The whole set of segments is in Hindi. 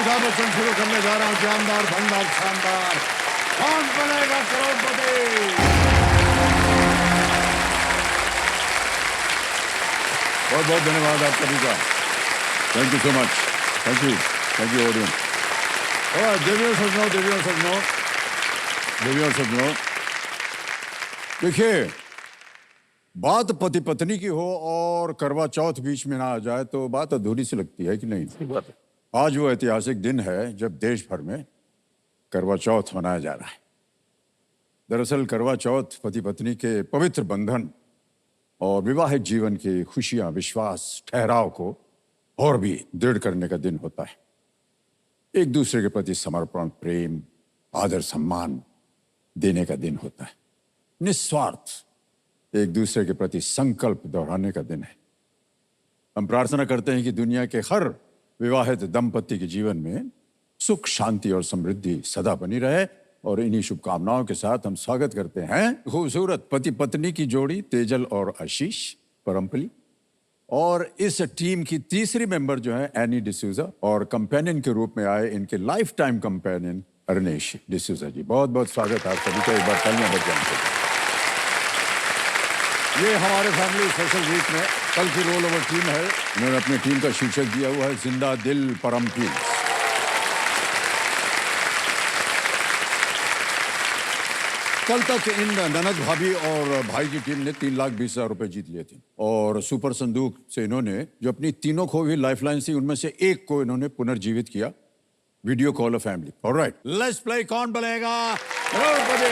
अमिताभ बच्चन शुरू करने जा रहा हूँ। जानदार, भंडार, शानदार। कौन बनेगा करोड़पति? बहुत बहुत धन्यवाद आप सभी का। Thank you so much. Thank you audience. और देवियों सज्जनों, देखिए, बात पति पत्नी की हो और करवा चौथ बीच में ना आ जाए तो बात अधूरी सी लगती है कि नहीं? सही बात है। आज वो ऐतिहासिक दिन है जब देश भर में करवा चौथ मनाया जा रहा है। दरअसल करवा चौथ पति पत्नी के पवित्र बंधन और विवाहित जीवन की खुशियां, विश्वास, ठहराव को और भी दृढ़ करने का दिन होता है। एक दूसरे के प्रति समर्पण, प्रेम, आदर, सम्मान देने का दिन होता है। निस्वार्थ एक दूसरे के प्रति संकल्प दोहराने का दिन है। हम प्रार्थना करते हैं कि दुनिया के हर विवाहित दंपति के जीवन में सुख, शांति और समृद्धि सदा बनी रहे। और इन्हीं शुभकामनाओं के साथ हम स्वागत करते हैं खूबसूरत पति पत्नी की जोड़ी तेजल और आशीष परमपली, और इस टीम की तीसरी मेंबर जो है एनी डिसूजा, और कंपेनियन के रूप में आए इनके lifetime companion Arnesh D'Souza ji. बहुत बहुत स्वागत है आप सभी का। एक बार तालियां बज जाएं। ये हमारे फैमिली स्पेशल वीक में कल की रोल ओवर टीम है। उन्होंने अपनी टीम का शीर्षक दिया हुआ है जिंदा दिल परमपीर। कल तक इन ननद, भाभी और भाई की टीम ने 3,20,000 रुपए जीत लिए थे, और सुपर संदूक से इन्होंने जो अपनी तीनों खो हुई लाइफलाइन थी उनमें से एक को इन्होंने पुनर्जीवित किया। Video call of family. Alright, let's play कौन बनेगा करोड़पति।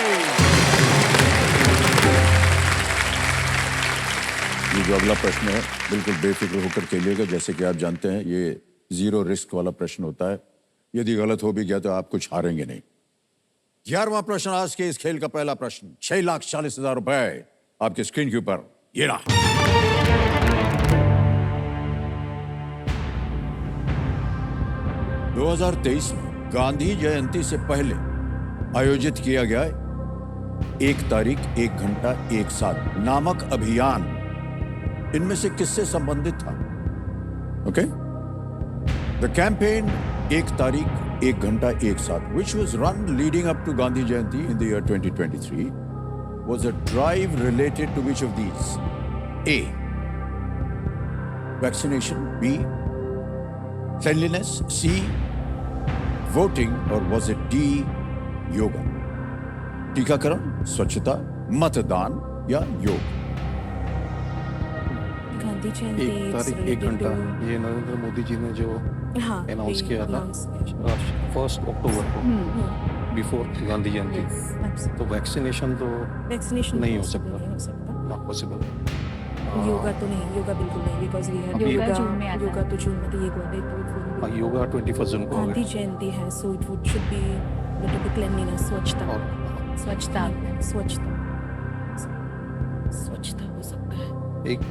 ये जो अगला प्रश्न है बिल्कुल बेफिक्र होकर खेलिएगा। जैसे कि आप जानते हैं ये 0 रिस्क वाला प्रश्न होता है। यदि गलत हो भी गया तो आप कुछ हारेंगे नहीं। 11वां प्रश्न आज के इस खेल का पहला प्रश्न। 6,40,000 रुपए आपके स्क्रीन के ऊपर ये रहा। – 2023 में गांधी जयंती से पहले आयोजित किया गया 1 तारीख 1 घंटा 1 साथ नामक अभियान इनमें से किससे संबंधित था? ओके, द कैंपेन 1 तारीख 1 घंटा 1 साथ, which was run leading up to Gandhi Jayanti in the year 2023, was a drive related to which of these? A, vaccination, B, cleanliness, C, voting, or was it D, yoga? टीकाकरण, स्वच्छता, मतदान या योग? गांधी जयंती 1 तारीख 1 घंटा, ये नरेंद्र मोदी जी ने जो अनाउंस किया था 1 अक्टूबर को, बिफोर गांधी जयंती। तो वैक्सीनेशन तो नहीं हो सकता, नॉट पॉसिबल। योगा तो नहीं, योगा बिल्कुल नहीं, बिकॉज़ वी हैव योगा तो जून में आता है। योगा 21 जून को गांधी जयंती है, so it would should be related to cleanliness, स्वच्छता हो सकता है। 1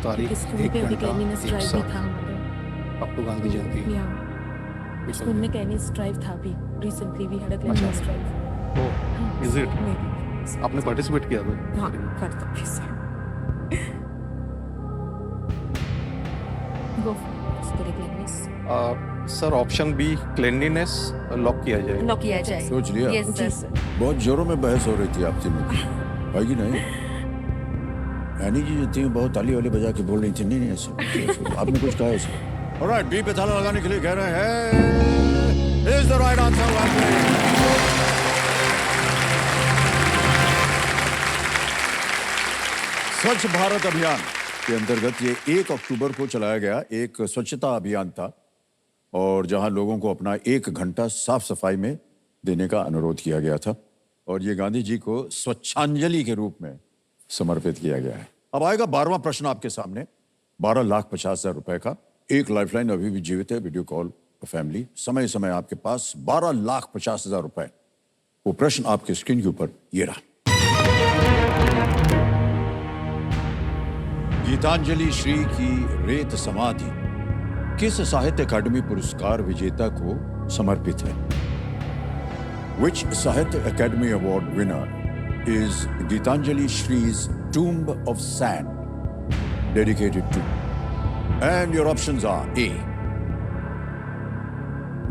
तारीख 1 घंटा 1 साथ up to Gandhi Jayanti. School में क्लीनलीनेस ड्राइव था भी, recently we had a cleanliness drive. Oh, is it? आपने पार्टिसिपेट किया था? हाँ, करता भी sir. Go for cleanliness. Sir option B cleanliness lock किया जाए। सोच लिया? Yes sir. बहुत जोरों में बहस हो रही थी आप तीनों की, है कि नहीं? यानी जी जो थी बहुत ताली वाली बजा के बोल रही थी, नहीं ऐसे आपने कुछ कहा ऐसे? ऑलराइट, बी पे ताला लगाने के लिए कह रहे हैं इज द राइट आंसर। स्वच्छ भारत अभियान के अंतर्गत ये 1 अक्टूबर को चलाया गया एक स्वच्छता अभियान था, और जहां लोगों को अपना 1 घंटा साफ सफाई में देने का अनुरोध किया गया था, और ये गांधी जी को स्वच्छांजलि के रूप में समर्पित किया गया है। अब आएगा 12वां प्रश्न आपके सामने। 12,50,000 रुपए का। एक लाइफलाइन अभी भी जीवित है, वीडियो कॉल फैमिली। समय समय आपके पास 12,50,000 रुपए। वो प्रश्न आपके स्क्रीन के ऊपर ये रहा। गीतांजलि श्री की रेत समाधि किस साहित्य अकादमी पुरस्कार विजेता को समर्पित है? Which Sahitya Akademi award winner is Gitanjali Shri's Tomb of Sand dedicated to? And your options are A,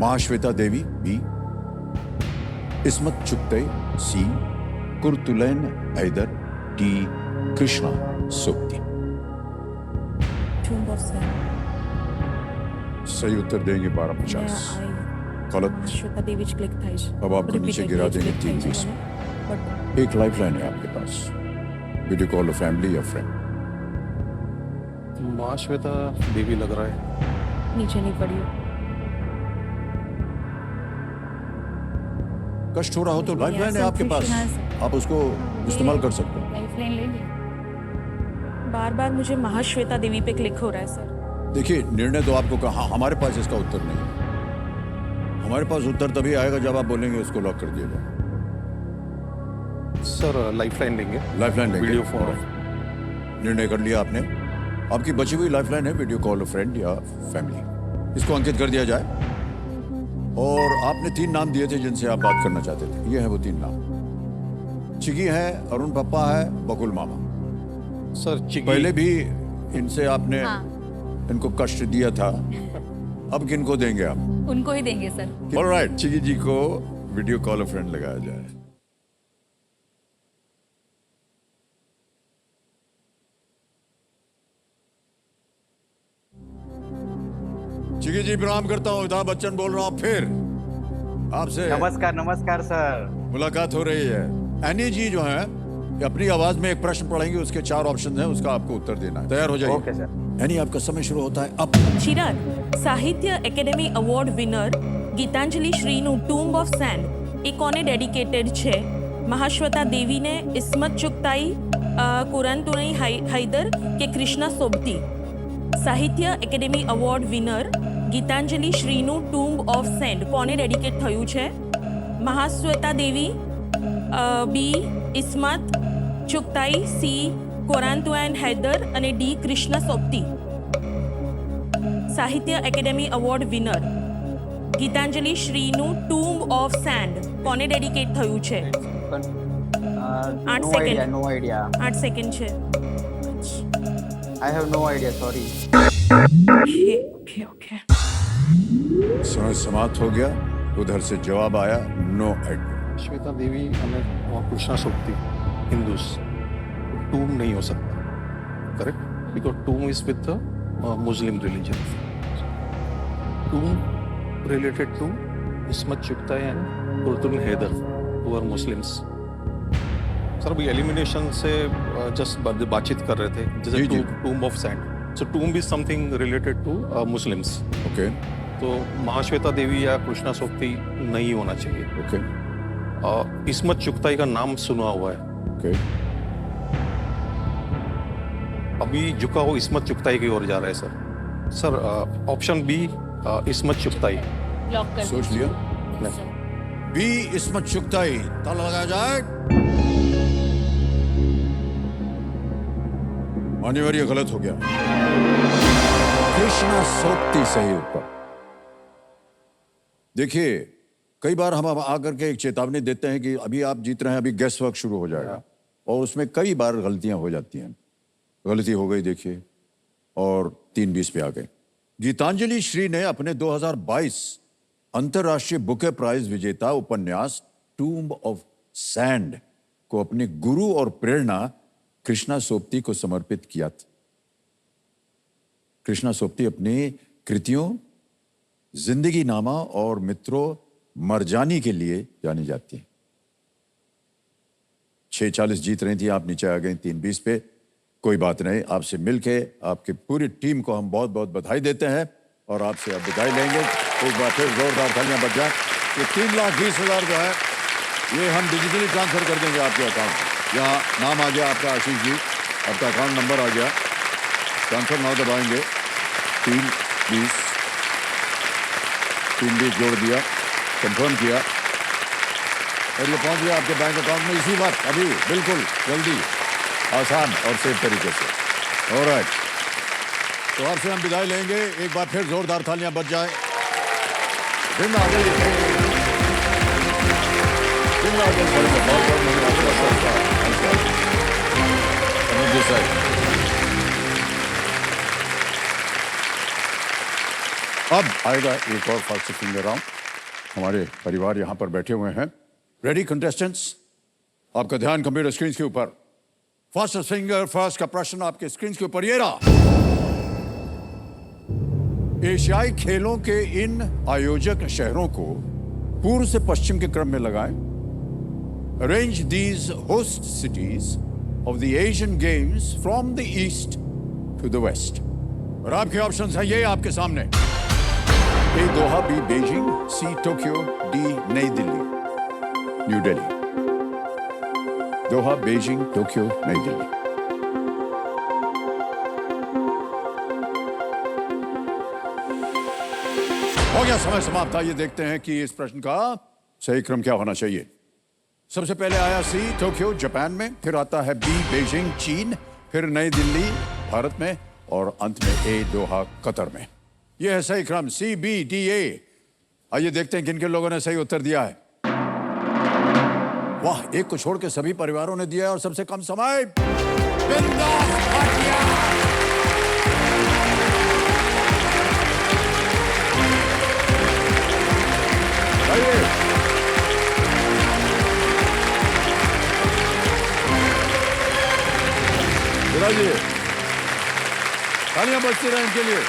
Mahasweta Devi B, Ismat Chughtai C, Qurratulain Hyder D, Krishna Sobti. Tomb of Sand. सही उत्तर देंगे 1250। गलत। श्वेता देवी च क्लिक થાય છે. अब आपको नीचे गिरा देंगे 320। एक लाइफलाइन है आपके पास। वीडियो कॉल अ फैमिली या फ्रेंड। महाश्वेता देवी लग रहा है। नीचे नहीं पड़ी. कष्ट हो रहा हो तो लाइफलाइन है आपके पास, आप उसको इस्तेमाल कर सकते हो। लाइफलाइन ले ली. बार-बार मुझे महाश्वेता देवी पे क्लिक हो रहा है सर. देखिए, निर्णय तो आपको कहा, हमारे पास इसका उत्तर नहीं है। हमारे पास उत्तर तभी आएगा जब आप बोलेंगे उसको लॉक कर दिया जाए। सर लाइफलाइन लेंगे। लाइफलाइन लेंगे। Video phone. निर्णय कर लिया आपने। आपकी बची हुई लाइफलाइन है वीडियो कॉल फ्रेंड या फैमिली। इसको अंकित कर दिया जाए। और आपने 3 नाम दिए थे जिनसे आप बात करना चाहते थे। ये है वो 3 नाम। चिकी है, अरुण पप्पा है, बकुल मामा। सर चिकी पहले भी इनसे आपने इनको कष्ट दिया था, अब किनको देंगे आप? उनको ही देंगे सर। ऑलराइट, चिकी जी को वीडियो कॉल फ्रेंड लगाया जाए। चिकी जी प्रणाम करता हूँ, अमिताभ बच्चन बोल रहा हूँ फिर आपसे। नमस्कार नमस्कार सर। मुलाकात हो रही है। एनी जी जो है अपनी आवाज में एक प्रश्न पढ़ेंगे, उसके 4 ऑप्शन हैं, उसका आपको उत्तर देना है। तैयार हो जाइए। Okay sir. एनी आपका समय शुरू होता है अब। चिराग, સાહિત્ય એકેડેમી એવોર્ડ વિનર ગીતાંજલિ શ્રીનું ટૂમ્બ ઓફ સેન્ડ એ કોને ડેડિકેટેડ છે? મહાશ્વેતા દેવીને, ઇસ્મત ચુગતાઈ, કુરાનતુનઈ હૈદર કે કૃષ્ણા સોબતી? સાહિત્ય એકેડેમી એવોર્ડ વિનર ગીતાંજલિ શ્રીનું ટૂમ્બ ઓફ સેન્ડ કોને ડેડિકેટ થયું છે? મહાશ્વેતા દેવી, બી ઇસ્મત ચુગતાઈ, સી કોરાનતુઆન હૈદર અને D Krishna Sobti? Sahitya Akademi award winner Gitanjali શ્રીનું ટૂમ્બ ઓફ સેન્ડ કોને ડેડિકેટ થયું છે? 8 સેકન્ડ. नो आइडिया 8 સેકન્ડ છે. I have no idea sorry. Okay. समय समाप्त हो गया। उधर से जवाब आया नो आइडिया। श्वेता देवी हमें कृष्णा सोबती हिंदूस। टूम नहीं हो सकता, correct? Because tomb is with the Muslim religion. Tomb related to Ismat Chughtai and Qurratul Hyder who are Muslims. Sir अभी एलिमिनेशन से जस्ट बातचीत कर रहे थे, जैसे जी, जी। Tomb of sand. So tomb is something related to Muslims. Okay तो महाश्वेता देवी या कृष्णा सोबती नहीं होना चाहिए। ओके इस्मत चुगताई का नाम सुना हुआ है, ओके। अभी झुका हो इस्मत चुगताई की ओर जा रहा है sir. Sir option B Ismat Chughtai. Lock कर सोच लिया? बी इस्मत चुगताई, ताला लगाया जाए। अनिवार्य गलत हो गया। कृष्णा सोबती सही उत्तर। देखिए, कई बार हम आकर के एक चेतावनी देते हैं कि अभी आप जीत रहे हैं, अभी गैस वर्क शुरू हो जाएगा, और उसमें कई बार गलतियां हो जाती हैं। गलती हो गई देखिए, और 3-20 पे आ गए। गीतांजलि श्री ने अपने 2022 अंतर्राष्ट्रीय बुके प्राइज विजेता उपन्यास टूम्ब ऑफ सैंड को अपने गुरु और प्रेरणा कृष्णा सोबती को समर्पित किया था। कृष्णा सोबती अपनी कृतियों जिंदगी नामा और मित्रों मरजानी के लिए जानी जाती है। 6:40 जीत रही थी, आप नीचे आ गए 3:20 पे। कोई बात नहीं, आपसे मिलके आपकी पूरी टीम को हम बहुत बहुत बधाई देते हैं और आपसे अब बधाई लेंगे। एक बार फिर जोरदार तालियां बज जाएं। ये 3,20,000 जो है ये हम डिजिटली ट्रांसफर कर देंगे आपके अकाउंट में। यहाँ नाम आ गया आपका आशीष जी, आपका अकाउंट नंबर आ गया, ट्रांसफर नाउ दबाएंगे। 3:20 जोड़ दिया, कंफर्म किया और ये पहुंच गया आपके बैंक अकाउंट में इसी वक्त, अभी बिल्कुल जल्दी, आसान और सेफ तरीके से। ऑलराइट, तो आपसे हम विदाई लेंगे। एक बार फिर जोरदार तालियां बज जाए। दिन आ गई, दिन आ गई। बहुत अब आएगा एक और फास्ट फिंगर राउंड। हमारे परिवार यहाँ पर बैठे हुए हैं। रेडी कंटेस्टेंट्स, आपका ध्यान कंप्यूटर स्क्रीन के ऊपर। फर्स्ट फिंगर फर्स्ट का प्रश्न आपके स्क्रीन के ऊपर ये रहा। एशियाई खेलों के इन आयोजक शहरों को पूर्व से पश्चिम के क्रम में लगाएं। Arrange these host cities of the Asian Games from the east to the west. और आपके ऑप्शंस हैं ये आपके सामने। A Doha, B Beijing, C Tokyo, D Nai Delhi, new Delhi. Doha, Beijing, Tokyo, Nai Delhi. हो गया समय समाप्त। आइए देखते हैं कि इस प्रश्न का सही क्रम क्या होना चाहिए। सबसे पहले आया सी टोक्यो जापान में, फिर आता है बी बीजिंग चीन, फिर नई दिल्ली भारत में, और अंत में ए दोहा कतर में। यह है सही क्रम, सी बी डी ए। आइए देखते हैं किन किन लोगों ने सही उत्तर दिया है। वाह, एक को छोड़ के सभी परिवारों ने दिया है, और सबसे कम समय बिंदास भाटिया। आइए। बुलाइए, तालियां बजती रहें इनके लिए।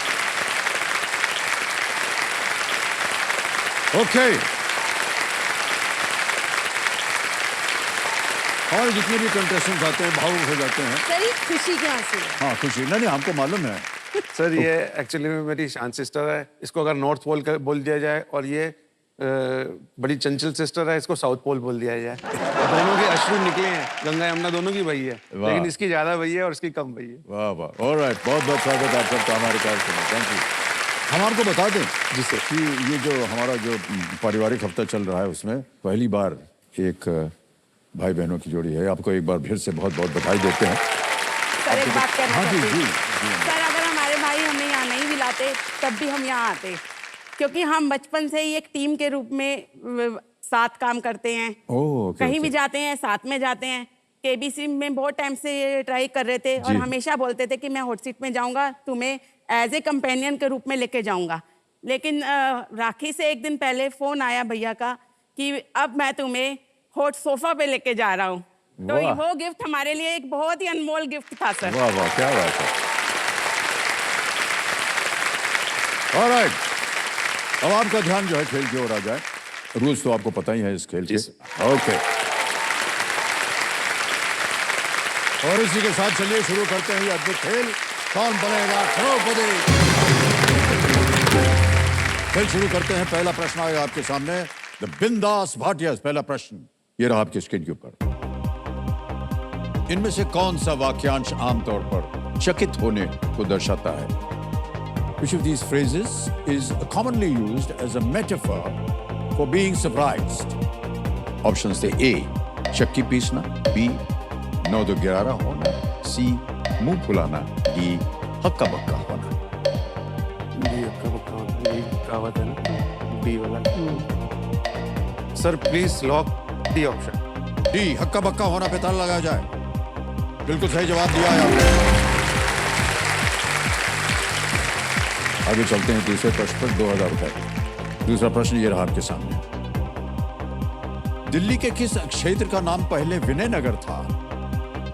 ओके, और जितने भी कंटेस्टेंट आते हैं भावुक हो जाते हैं। सर ये खुशी के आंसू है। हाँ, खुशी नहीं, हमको मालूम है। सर ये एक्चुअली में मेरी शांत सिस्टर है, इसको अगर नॉर्थ पोल बोल दिया जाए, और ये बड़ी चंचल सिस्टर है, इसको साउथ पोल बोल दिया जाए। दोनों के अश्रु निकले हैं, गंगा यमुना दोनों की बही है, लेकिन इसकी ज्यादा बही है और इसकी कम बही है। वाह वाह, ऑलराइट, बहुत बहुत स्वागत आप सबका हमारे कार्यक्रम में। Thank you. हम आपको बता दें जी सर कि ये जो हमारा जो पारिवारिक हफ्ता चल रहा है, उसमें पहली बार एक भाई बहनों की जोड़ी है। आपको एक बार फिर से बहुत बहुत बधाई देते हैं। सर एक बात कहना हाँ जी चाहती जी हूँ। सर अगर हमारे भाई हमें यहाँ नहीं मिलाते तब भी हम यहाँ आते, क्योंकि हम बचपन से ही एक टीम के रूप में साथ काम करते हैं। ओह, कहीं भी जाते हैं साथ में जाते हैं। केबीसी में बहुत टाइम से ये ट्राई कर रहे थे और हमेशा बोलते थे कि मैं हॉट सीट में जाऊंगा, तुम्हें एज ए कंपेनियन के रूप में लेके जाऊंगा। लेकिन राखी से एक दिन पहले फोन आया भैया का कि अब मैं तुम्हें हॉट सोफा पे लेके जा रहा हूँ। तो वाह। वो गिफ्ट हमारे लिए एक बहुत ही अनमोल गिफ्ट था सर। वाह वाह, क्या बात है। ऑलराइट, अब आपका ध्यान जो है खेल की ओर आ जाए। रूल्स तो आपको पता ही है इस खेल के। ओके, और इसी के साथ चलिए शुरू करते हैं ये अद्भुत खेल। कौन बनेगा करोड़पति। खेल शुरू करते हैं। पहला प्रश्न आएगा आपके सामने। द बिंदास भाटिया। पहला प्रश्न ये रहा आपके स्क्रीन के ऊपर। इनमें से कौन सा वाक्यांश आमतौर पर चकित होने को दर्शाता है? Which of these phrases is commonly used as a metaphor for being surprised? Options थे A, चक्की पीसना, B, नौ दो ग्यारह होना, C, मुंह फुलाना, D, हक्का बक्का होना। बी हक्का बक्का होना, ये कहावत है ना, बी वाला। Sir please lock D option. D, हक्का बक्का होना पे ताला लगाया जाए। बिल्कुल सही जवाब दिया है आपने। आगे चलते हैं तीसरे प्रश्न पर। 2000 रुपए। दूसरा प्रश्न ये रहा आपके सामने। दिल्ली के किस क्षेत्र का नाम पहले विनय नगर था,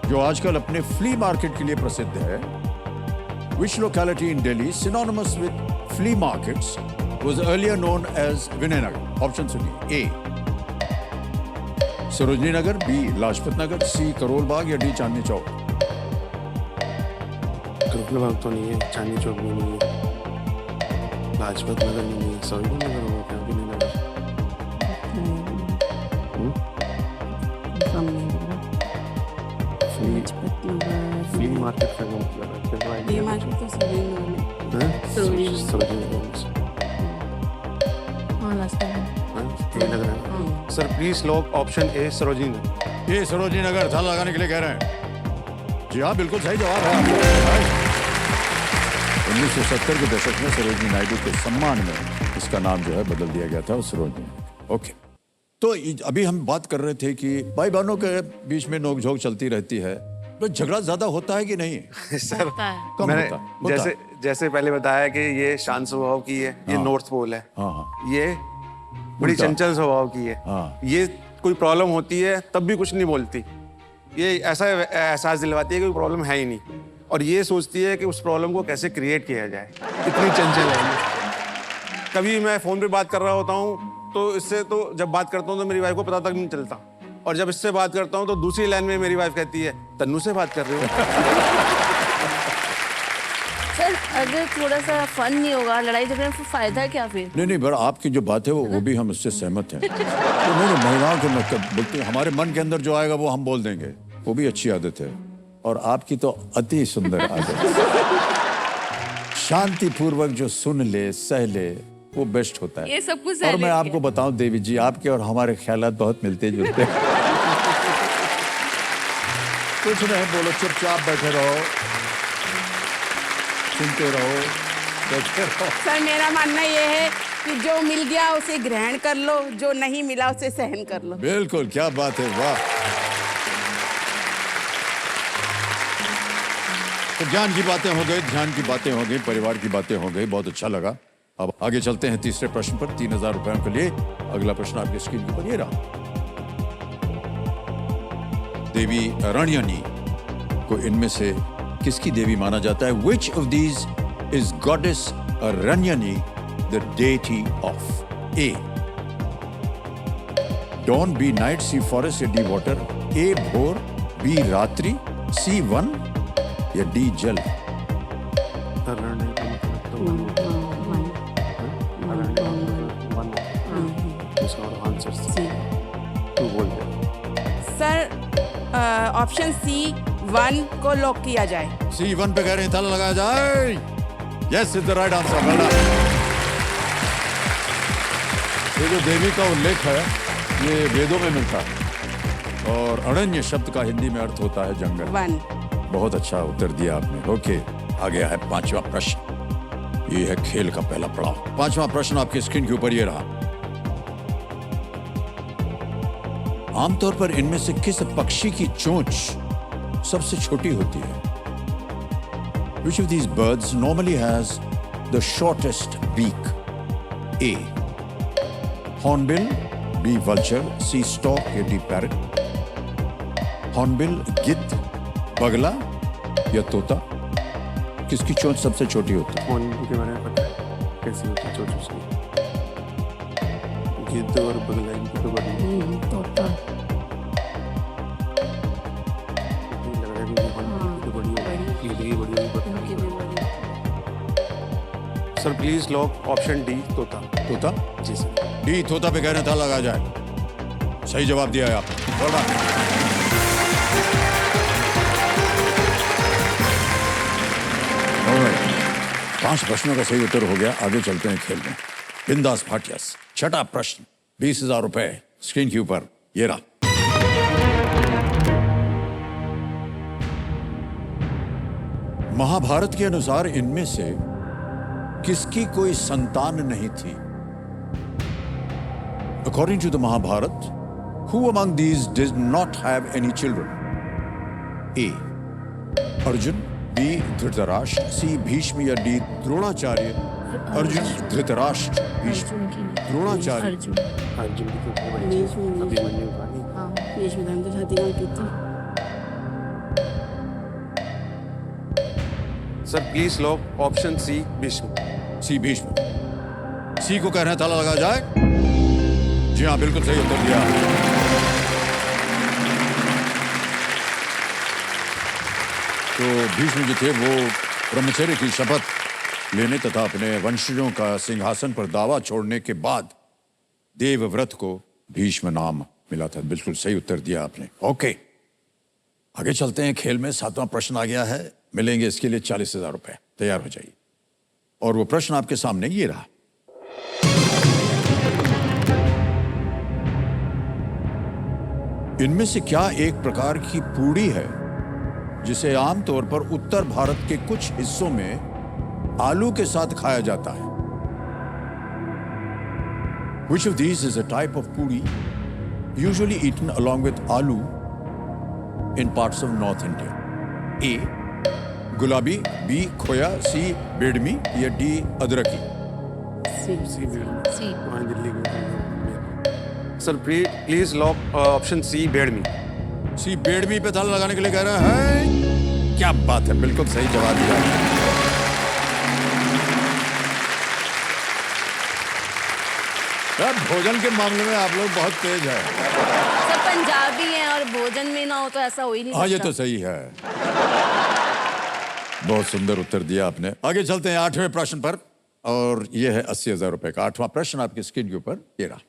जो आजकल अपने फ्ली मार्केट के लिए प्रसिद्ध है? Which locality in Delhi synonymous with flea markets was earlier known as Vinay Nagar? Option सुनिए। A, Sarojini Nagar, B, Lajpat Nagar, C, Karol Bagh, या D, चांदनी चौक। करोल बाग तो नहीं है, चांदनी चौक भी नहीं है, लाजपत नगर में नहीं है, सरोजनी नगर होगा क्या? भी नहीं नगर। फ्ली मार्केट का मतलब है फिर तो ये मार्केट तो सभी लोगों में। सरोजनी नगर हाँ लास्ट टाइम ये लग रहा है। Sir please lock option A, Sarojini Nagar. ये सरोजनी नगर थाल लगाने के लिए कह रहे हैं। जी हाँ, बिल्कुल सही जवाब है आपका। 1970 के दशक में सरोजनी नायडू के सम्मान में इसका नाम जो है बदल दिया गया था, सरोजनी। ओके, तो अभी हम बात कर रहे थे कि भाई बहनों के बीच में नोकझोंक चलती रहती है, तो झगड़ा ज्यादा होता है कि नहीं? सर होता है। कम मैंने होता है। जैसे जैसे पहले बताया कि ये शांत स्वभाव की है, ये नॉर्थ पोल है, हाँ हाँ ये बड़ी उल्टा। चंचल स्वभाव की है। हाँ। ये कोई प्रॉब्लम होती है तब भी कुछ नहीं बोलती, ये ऐसा एहसास दिलवाती है कि कोई प्रॉब्लम है ही नहीं, और ये सोचती है कि उस प्रॉब्लम को कैसे क्रिएट किया जाए। इतनी चंचल है ये। कभी मैं फोन पे बात कर रहा होता हूँ तो इससे तो जब बात करता हूँ तो मेरी वाइफ को पता तक नहीं चलता, और जब इससे बात करता हूँ तो दूसरी लाइन में मेरी वाइफ कहती है तन्नू से बात कर रहे हो। सर अगर थोड़ा सा फन नहीं होगा, लड़ाई झगड़े में, फिर फायदा क्या फिर? नहीं पर आपकी जो बात है वो भी हम उससे सहमत हैं। तो नहीं महिलाओं के मतलब बोलते हैं, हमारे मन के अंदर जो आएगा वो हम बोल देंगे, वो भी अच्छी आदत है, और आपकी तो अति सुंदर आदत है। शांति पूर्वक जो सुन ले सह ले वो बेस्ट होता है। ये सब कुछ और मैं आपको बताऊं देवी जी, आपके और हमारे ख्यालात बहुत मिलते जुलते हैं। कुछ नहीं बोलो, चुपचाप बैठे रहो, सुनते रहो, बैठे रहो। सर मेरा मानना ये है कि जो मिल गया उसे ग्रहण कर लो, जो नहीं मिला उसे सहन कर लो। बिल्कुल, क्या बात है, वाह। तो ज्ञान की बातें हो गई, ध्यान की बातें हो गई, परिवार की बातें हो गई, बहुत अच्छा लगा। अब आगे चलते हैं तीसरे प्रश्न पर, 3000 रुपयों के लिए। अगला प्रश्न आपकी स्क्रीन पर ये रहा। देवी रणयनी को इनमें से किसकी देवी माना जाता है? Which of these is goddess Ranyani the deity of? A. Dawn, B. Night, C. Forest, या D. Water? A. भोर, B. रात्रि, C. वन, या D. जल? सर ऑप्शन सी 1 को लॉक किया जाए। C. वन पे कह रहे हैं, ताला लगाया जाए। Yes is the right answer. Well done. ये जो देवी का उल्लेख है ये वेदों में मिलता है, और अरण्य शब्द का हिंदी में अर्थ होता है जंगल। 1 बहुत अच्छा उत्तर दिया आपने। ओके, आ गया है पांचवा प्रश्न। ये है खेल का पहला पड़ाव। पांचवा प्रश्न आपकी स्क्रीन के ऊपर ये रहा। आमतौर पर इनमें से किस पक्षी की चोंच सबसे छोटी होती है? Which of these birds normally has the shortest beak? A. Hornbill, B. Vulture, C. Stork, या D. Parrot? Hornbill, गिद्ध, बगला या तोता? किसकी चोंच सबसे छोटी होती है? फोन के बारे में पता है कैसी होती है चोट उसकी? गिद्ध और बगला इनकी तो बड़ी तोता। लग रहा है कि फोन की तो बड़ी होगी, गिद्ध की बड़ी होगी, उनकी भी बड़ी। Sir please lock option D, तोता। तोता? जी सर। डी तोता पे कहने था लगा जाए। सही जवाब दिया है आपने। Well done. Alright. 5 प्रश्नों का सही उत्तर हो गया। आगे चलते हैं खेल में। बिंदास भाटिया। छठा प्रश्न, 20,000 रुपए स्क्रीन के ऊपर ये रहा। महाभारत के अनुसार इनमें से किसकी कोई संतान नहीं थी? According to the Mahabharata, who among these did not have any children? A. Arjun, B. Dhritarashtra, C. Bhishma, या D. द्रोणाचार्य? अर्जुन, धृतराष्ट्र, भीष्म, द्रोणाचार्य। अर्जुन। अर्जुन की तो बड़ी चीज अभिमन्यु का नहीं। हाँ, भीष्म धर्म तो शादी की थी। Sir please lock option C, Bhishma. C Bhishma. C को कह रहे हैं ताला लगा जाए। जी हाँ, बिल्कुल सही उत्तर दिया। तो भीष्म जो थे वो ब्रह्मचर्य की शपथ लेने तथा अपने वंशजों का सिंहासन पर दावा छोड़ने के बाद देवव्रत को भीष्म नाम मिला था। बिल्कुल सही उत्तर दिया आपने। ओके, आगे चलते हैं खेल में। 7वां प्रश्न आ गया है, मिलेंगे इसके लिए 40,000 रुपए। तैयार हो जाइए। और वो प्रश्न आपके सामने ये रहा। इनमें से क्या एक प्रकार की पूड़ी है जिसे आमतौर पर उत्तर भारत के कुछ हिस्सों में आलू के साथ खाया जाता है? Which of these is a type of puri usually eaten along with aloo in parts of North India? A. गुलाबी, बी खोया, सी बेडमी या डी अदरकी? पुरानी दिल्ली में। Sir please lock option C बेडमी। सी बेडमी पे ताला लगाने के लिए कह रहा है। क्या बात है, बिल्कुल सही जवाब दिया। यार भोजन के मामले में आप लोग बहुत तेज है। सब पंजाबी हैं और भोजन में ना हो तो ऐसा हो ही नहीं हाँ ये सकता। तो सही है। बहुत सुंदर उत्तर दिया आपने। आगे चलते हैं 8वें प्रश्न पर, और ये है 80,000 रुपए का 8वां प्रश्न आपकी स्क्रीन के ऊपर ये रहा।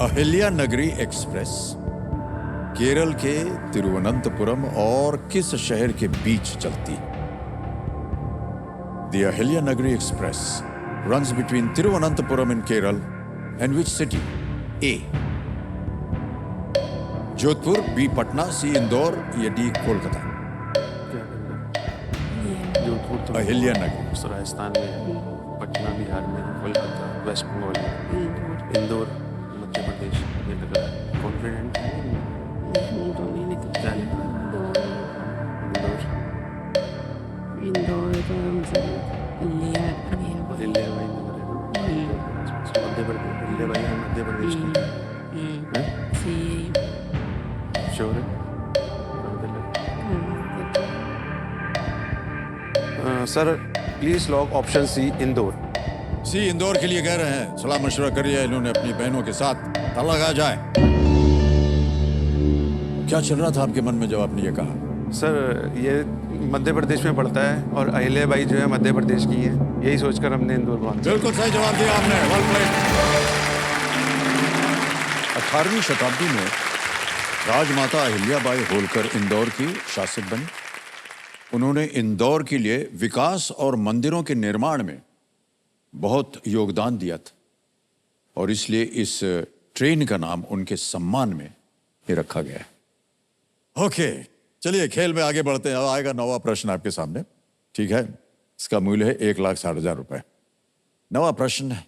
अहिल्या नगरी एक्सप्रेस केरल के तिरुवनंतपुरम और किस शहर के बीच चलती है? The Ahilyanagari Express runs between Tiruvananthapuram in Kerala and which city? A. Jodhpur, B. Patna, C. Indore या D. कोलकाता? जोधपुर तो अहिल्यानगर। राजस्थान में, पटना बिहार में, कोलकाता वेस्ट बंगाल में, इंदौर मध्य प्रदेश। ये लग रहा है कॉन्फिडेंट है। इंदौर तो लिया दिल्ली हवाई नगर है। मध्य प्रदेश, दिल्ली हवाई है मध्य प्रदेश की। श्योर है? Sir please lock option C Indore. C Indore के लिए कह रहे हैं। सलाह मशवरा करिए इन्होंने अपनी बहनों के साथ, ताला लगाया जाए। क्या चल रहा था आपके मन में जब आपने ये कहा? सर ये मध्य प्रदेश में पड़ता है और अहिल्याबाई जो है मध्य प्रदेश की है, यही सोचकर हमने इंदौर को आंसर। बिल्कुल सही जवाब दिया आपने। Well played. 18वीं शताब्दी में राजमाता अहिल्याबाई होलकर इंदौर की शासक बनी। उन्होंने इंदौर के लिए विकास और मंदिरों के निर्माण में बहुत योगदान दिया था, और इसलिए इस ट्रेन का नाम उनके सम्मान में ही रखा गया है। ओके, चलिए खेल में आगे बढ़ते हैं। अब आएगा 9वां प्रश्न आपके सामने। ठीक है, इसका मूल्य है 1,60,000 रुपए। 9वां प्रश्न है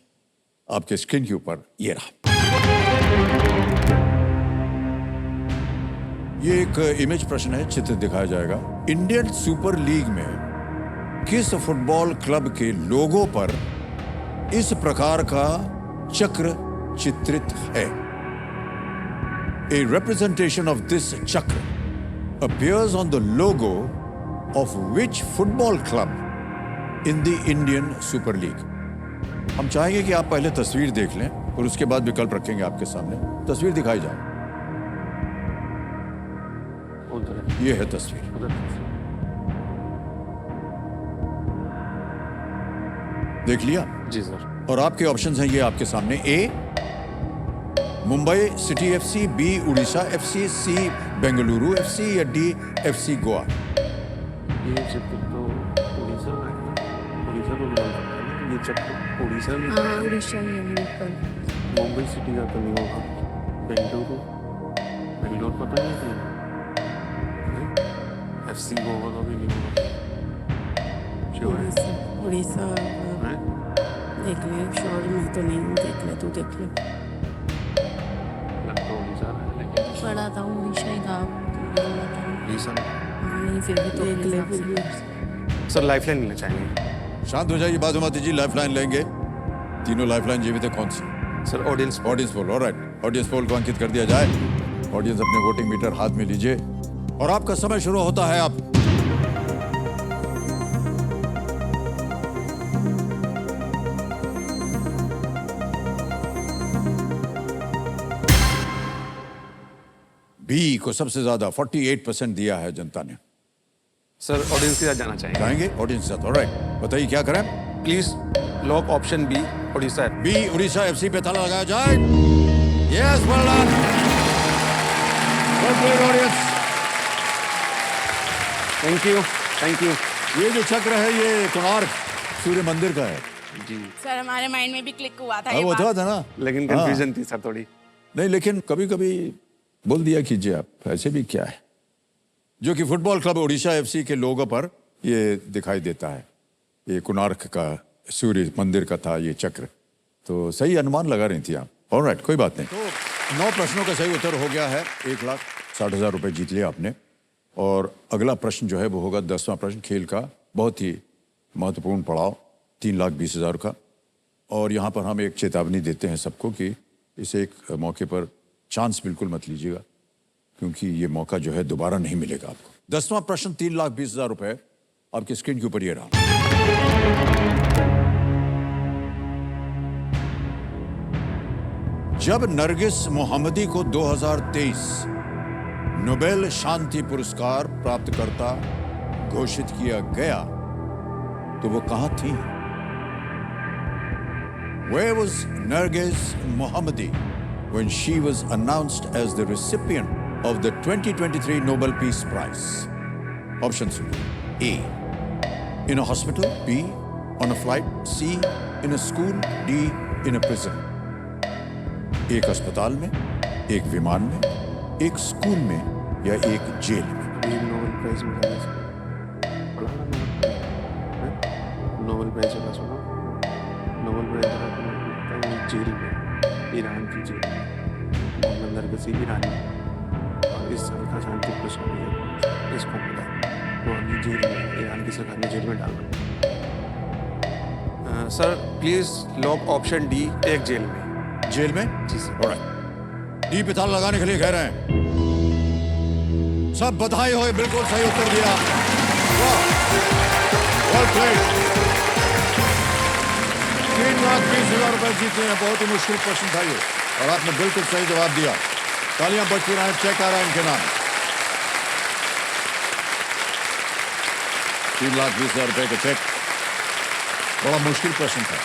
आपके स्क्रीन के ऊपर ये रहा। ये एक इमेज प्रश्न है, चित्र दिखाया जाएगा। इंडियन सुपर लीग में किस फुटबॉल क्लब के लोगो पर इस प्रकार का चक्र चित्रित है? A representation of this chakra appears on the logo of which football club in the Indian Super League? हम चाहेंगे कि आप पहले तस्वीर देख लें और उसके बाद विकल्प रखेंगे आपके सामने। तस्वीर दिखाई जाए। उधर है, ये है तस्वीर। उधर। देख लिया? जी सर। और आपके ऑप्शंस हैं ये आपके सामने। A Mumbai city FC, B Odisha FC, C Bengaluru FC या डी एफसी गोवा? ये चित्र तो उड़ीसा का है। उड़ीसा को बिलोंग करता है ना ये चित्र। उड़ीसा में हाँ उड़ीसा ही है बिल्कुल। मुंबई सिटी का तो नहीं होगा। बेंगलुरु, बेंगलोर पता नहीं है। एफसी गोवा का भी नहीं होगा। श्योर है? उड़ीसा हैं? देख ले। श्योर मैं तो नहीं हूँ, देख ले, तू देख ले। लग तो उड़ीसा रहा है लेकिन पढ़ा था उड़ीसा ही था। उड़ीसा में। नहीं फिर भी तो देख ले फिर भी। सर लाइफलाइन लेना चाहेंगे? शांत हो जाइए, बात मत कीजिए। लाइफलाइन लेंगे। तीनों लाइफलाइन जीवित है। कौन सी? Sir audience audience poll. Alright, audience poll को अंकित कर दिया जाए। ऑडियंस अपने वोटिंग मीटर हाथ में लीजिए और आपका समय शुरू होता है अब। बी को सबसे ज्यादा 48% दिया है जनता ने। सर ऑडियंस के साथ जाना चाहेंगे? चाहेंगे ऑडियंस के साथ। ऑलराइट, बताइए क्या करें? Please lock option B Odisha. B Odisha FC पे ताला लगाया जाए। Yes, well done. Well played audience. Thank you, thank you. ये जो चक्र है ये कोणार्क सूर्य मंदिर का है। जी। सर हमारे माइंड में भी क्लिक हुआ था हाँ, ये वो बात। था ना। लेकिन हाँ। कंफ्यूजन थी सर थोड़ी। नहीं, लेकिन कभी कभी बोल दिया कीजिए आप, ऐसे भी क्या है। जो कि फुटबॉल क्लब उड़ीसा एफसी के लोगो पर ये दिखाई देता है। ये कोणार्क का सूर्य मंदिर का था ये चक्र। तो सही अनुमान लगा रही थी आप। ऑलराइट, कोई बात नहीं। 9 प्रश्नों का सही उत्तर हो गया है। 1,60,000 रुपए जीत लिया आपने। और अगला प्रश्न जो है वो होगा 10वां प्रश्न, खेल का बहुत ही महत्वपूर्ण पड़ाव, 3,20,000 का। और यहाँ पर हम एक चेतावनी देते हैं सबको कि इस एक मौके पर चांस बिल्कुल मत लीजिएगा, क्योंकि ये मौका जो है दोबारा नहीं मिलेगा आपको। 10वां प्रश्न 3,20,000 रुपए आपकी स्क्रीन के ऊपर ये रहा। जब नरगिस मोहम्मदी को 2023 नोबेल शांति पुरस्कार प्राप्तकर्ता घोषित किया गया तो वो कहां थी? Where was Narges Mohammadi when she was announced as the recipient of the 2023 Nobel Peace Prize? Options: A. In a hospital. B. On a flight. C. In a school. D. In a prison. एक अस्पताल में, एक विमान में, एक स्कूल में या एक जेल में। नोबेल प्राइज मिला है, पढ़ा ना मैंने, नोबेल प्राइज का सुना, नोबेल प्राइज का जेल में, ईरान की जेल में, मोहम्मद नरगिस ईरानी, और इस साल का शांति पुरस्कार इसको मिला, तो अभी जेल में, ईरान की सरकार ने जेल में डाला। Sir please lock option D, एक जेल में। जेल में? जी सर। ऑलराइट, डी पे ताला लगाने के लिए कह रहे हैं। सब बधाई हो, बिल्कुल सही उत्तर दिया। Well played. 3,20,000 रुपए जीते हैं। बहुत ही मुश्किल प्रश्न था ये, और आपने बिल्कुल सही जवाब दिया। तालियां बजती रहे। चेक आ रहा है इनके नाम। 3,20,000 रुपए का चेक। बड़ा मुश्किल प्रश्न था,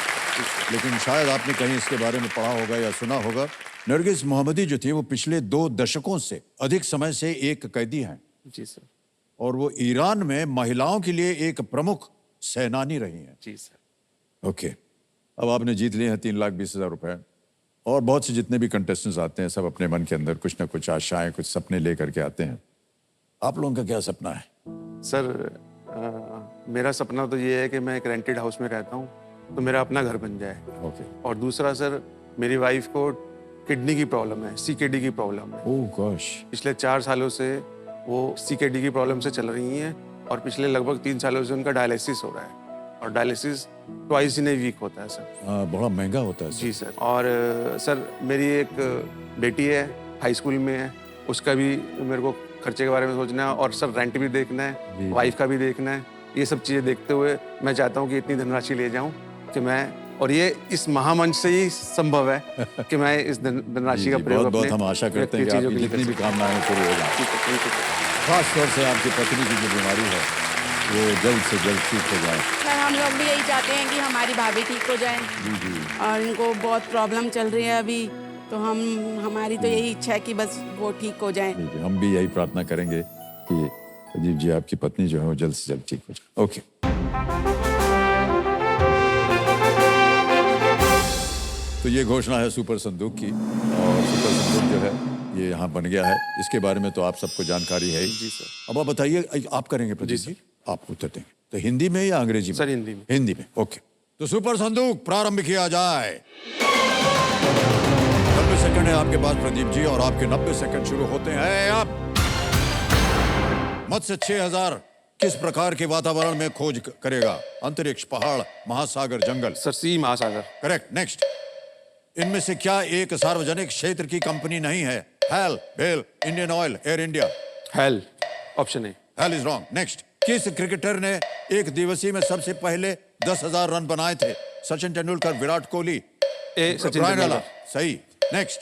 लेकिन शायद आपने कहीं इसके बारे में पढ़ा होगा या सुना होगा। नरगिस मोहम्मदी जो थी वो पिछले 2 दशकों से अधिक समय से एक कैदी हैं। जी सर। और वो ईरान में महिलाओं के लिए एक प्रमुख सेनानी रही हैं। जी सर। ओके, अब आपने जीत लिए हैं 3,20,000 रुपए। और बहुत से जितने भी कंटेस्टेंट्स आते हैं सब अपने मन के अंदर कुछ ना कुछ आशाएं, कुछ सपने लेकर के आते हैं। आप लोगों का क्या सपना है? सर मेरा सपना तो ये है कि मैं एक रेंटेड हाउस में रहता हूँ, तो मेरा अपना घर बन जाए। ओके। और दूसरा सर, मेरी वाइफ को किडनी की प्रॉब्लम है, सीकेडी की प्रॉब्लम है। ओह गॉश। पिछले 4 सालों से वो सीकेडी की प्रॉब्लम से चल रही हैं, और पिछले लगभग 3 सालों से उनका डायलिसिस हो रहा है, और dialysis twice in a week होता है सर। बड़ा महंगा होता है। जी सर। और सर मेरी एक बेटी है, हाई स्कूल में है, उसका भी मेरे को खर्चे के बारे में सोचना है, और सर रेंट भी देखना है, वाइफ का भी देखना है। ये सब चीज़ें देखते हुए मैं चाहता हूँ कि इतनी धनराशि ले जाऊँ कि मैं, और ये इस महामंच से ही संभव है कि मैं इस धनराशि का प्रयोग बहुत हम आशा करते हैं कि आपकी जितनी भी कामनाएं पूरी हो जाएं। खास तौर से आपकी पत्नी की जो बीमारी है वो जल्द से जल्द ठीक हो जाए। सर हम लोग भी यही चाहते हैं कि हमारी भाभी ठीक हो जाए, और इनको बहुत प्रॉब्लम चल रही है अभी, तो हमारी तो यही इच्छा है कि बस वो ठीक हो जाए। हम भी यही प्रार्थना करेंगे कि अजीब जी आपकी पत्नी जो है वो जल्द से जल्द ठीक हो जाए। ओके, तो ये घोषणा है सुपर संदूक की, और सुपर संदूक जो है ये यहाँ बन गया है। इसके बारे में तो आप सबको जानकारी है ही। जी सर। अब आप बताइए, आप करेंगे प्रदीप जी? आप उत्तर देंगे तो हिंदी में या अंग्रेजी में? सर हिंदी में। हिंदी में। ओके, तो सुपर संदूक प्रारंभ किया जाए। 90 सेकंड है आपके पास प्रदीप जी, और आपके 90 सेकंड शुरू होते हैं अब। मत्स्य 6000 किस प्रकार के वातावरण में खोज करेगा? अंतरिक्ष, पहाड़, महासागर, जंगल? सर सी, महासागर। करेक्ट। नेक्स्ट, इनमें से क्या एक सार्वजनिक क्षेत्र की कंपनी नहीं है? HAL, BEL, Indian Oil, Air India? HAL, option A. HAL is wrong. Next, किस क्रिकेटर ने एक दिवसीय में सबसे पहले 10,000 रन बनाए थे? Sachin Tendulkar, Virat Kohli? A, Sachin Brian Tendulkar. Lara. सही। नेक्स्ट,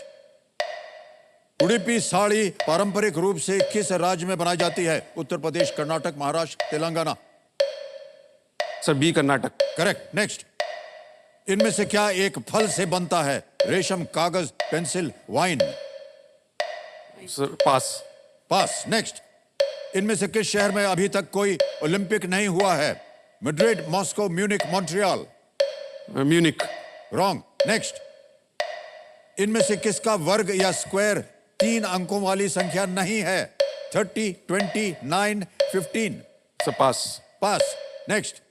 उडुपी साड़ी पारंपरिक रूप से किस राज्य में बनाई जाती है? Uttar Pradesh, Karnataka, Maharashtra, Telangana? Sir B, Karnataka. Correct. Next, इनमें से क्या एक फल से बनता है? रेशम, कागज, पेंसिल, वाइन? सर पास। पास। नेक्स्ट, इनमें से किस शहर में अभी तक कोई ओलंपिक नहीं हुआ है? Madrid, Moscow, Munich, Montreal? Munich. Wrong. Next, इनमें से किसका वर्ग या स्क्वायर 3 अंकों वाली संख्या नहीं है? 30, 20, 9, 15? सर पास। पास। नेक्स्ट,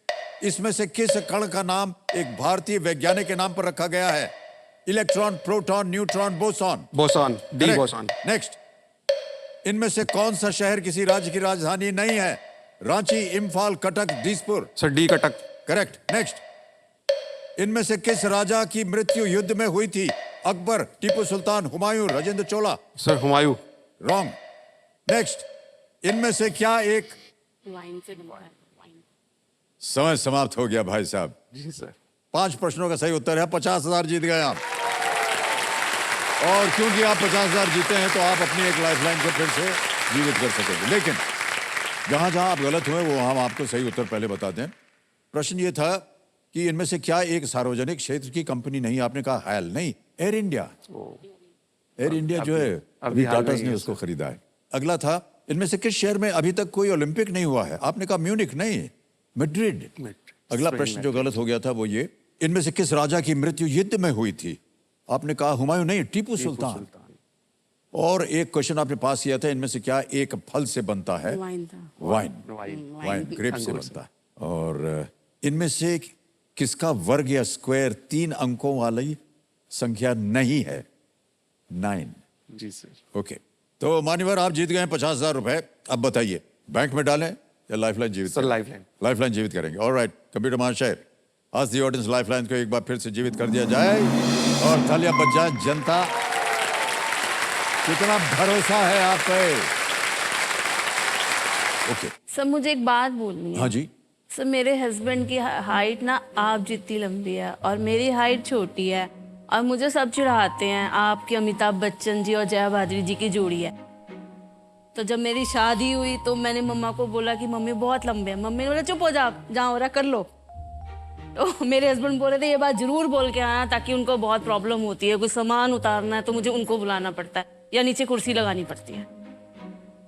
इसमें से किस कण का नाम एक भारतीय वैज्ञानिक के नाम पर रखा गया है? Electron, proton, neutron, boson. Boson, D boson. Next, इनमें से कौन सा शहर किसी राज्य की राजधानी नहीं है? Ranchi, Imphal, Cuttack, Dispur. Sir D Cuttack. Correct. Next, इनमें से किस राजा की मृत्यु युद्ध में हुई थी? अकबर, टीपू सुल्तान, हुमायूं, राजेंद्र चोला। सर हुमायूं। रॉन्ग। नेक्स्ट, इनमें से क्या एक वाइन से बनता है, वाइन। समय समाप्त हो गया भाई साहब। जी सर। 5 प्रश्नों का सही उत्तर है। 50,000 जीत गए आप। और क्योंकि आप 50,000 जीते हैं तो आप अपनी एक लाइफलाइन को फिर से जीवित कर सकेंगे। लेकिन जहां जहां आप गलत हुए वो हम आपको सही उत्तर पहले बता दें। प्रश्न ये था कि इनमें से क्या एक सार्वजनिक क्षेत्र की कंपनी नहीं? आपने कहा हायल नहीं, एयर इंडिया। एयर इंडिया जो है अभी हाल टाटा नहीं ने है, उसको खरीदा है। अगला था, इनमें से किस शहर में अभी तक कोई ओलंपिक नहीं हुआ है? आपने कहा म्यूनिक नहीं, मैड्रिड। अगला प्रश्न जो गलत हो गया था वो ये, इनमें से किस राजा की मृत्यु युद्ध में हुई थी? आपने कहा हुमायूं नहीं, टीपू सुल्तान। और एक क्वेश्चन आपने पास किया था, इनमें से क्या एक फल से बनता है? वाइन था। वाइन ग्रेप से बनता है। और इनमें से किसका वर्ग या स्क्वायर 3 अंकों वाली संख्या नहीं है? 9। जी सर। ओके, तो मान्यवर आप जीत गए हैं 50,000 रुपए। अब बताइए, बैंक में डालें या लाइफलाइन जीवित सर करें? लाइफलाइन। लाइफलाइन जीवित करेंगे। ऑलराइट, कंप्यूटर महाशय, आज दी ऑडियंस लाइफलाइन को एक बार फिर से जीवित कर दिया जाए और तालियां बज जाए। जनता, कितना भरोसा है आप पे। ओके सर मुझे एक बात बोलनी है। हाँ जी। सर मेरे हस्बैंड की हाइट ना आप जितनी लंबी है और मेरी हाइट छोटी है, और मुझे सब चिढ़ाते हैं आपकी अमिताभ बच्चन जी और जया भाद्री जी की जोड़ी है। तो जब मेरी शादी हुई तो मैंने मम्मा को बोला कि मम्मी बहुत लंबे हैं। मम्मी ने बोला चुप हो जा, जहाँ हो रहा कर लो। तो मेरे हस्बैंड बोल रहे थे ये बात जरूर बोल के आना, ताकि उनको बहुत प्रॉब्लम होती है, कोई सामान उतारना है तो मुझे उनको बुलाना पड़ता है या नीचे कुर्सी लगानी पड़ती है।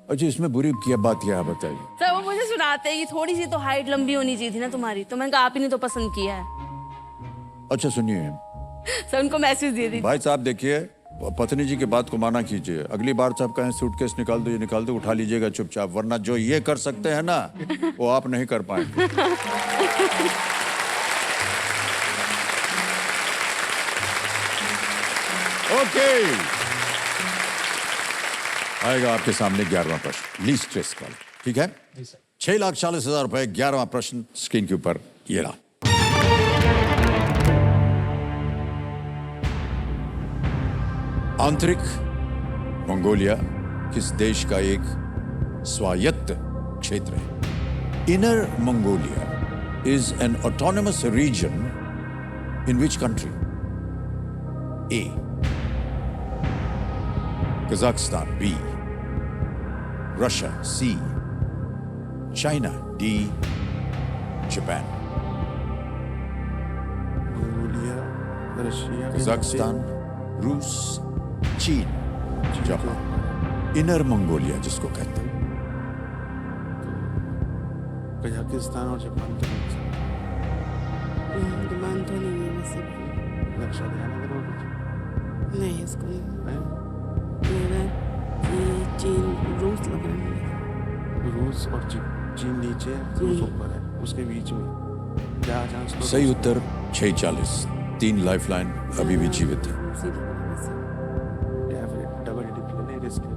अच्छा, इसमें बुरी क्या बात क्या है बताइए? सर वो मुझे सुनाते हैं कि थोड़ी सी तो हाइट लंबी होनी चाहिए थी ना तुम्हारी, तो मैंने कहा आप ही ने तो पसंद किया है। अच्छा सुनिए सर उनको मैसेज दे दी। भाई साहब, देखिए पत्नी जी की बात को माना कीजिए। अगली बार साहब कहें सूटकेस निकाल दो, ये निकाल दो, उठा लीजिएगा चुपचाप, वरना जो ये कर सकते हैं ना वो आप नहीं कर पाएंगे। ओके, आएगा आपके सामने 11वां प्रश्न, लीस्ट स्ट्रेस वाला। ठीक है, 6,40,000 रुपए। 11वां प्रश्न स्क्रीन के ऊपर ये रहा। आंतरिक मंगोलिया किस देश का एक स्वायत्त क्षेत्र है? Inner Mongolia is an autonomous region in which country? A Kazakhstan, B Russia, C China, D Japan. Mongolia, Russia, Kazakhstan, रूस, चीन, जापान। इनर मंगोलिया जिसको कहते हैं। कजाकिस्तान और जापान तो नहीं सकते। डिमांड तो नहीं है वैसे भी। लक्ष्य ध्यान अगर हो कुछ नहीं इसको नहीं। है। मेरा ये चीन रूस लग रहा है मुझे। रूस और चीन नीचे है, रूस ऊपर है, उसके बीच में जहाँ सही उत्तर 6,40। 3 लाइफलाइन अभी भी जीवित है। रूस ही लग रहा है वैसे। या फिर डबल डिप्ले नहीं रिस्क ले।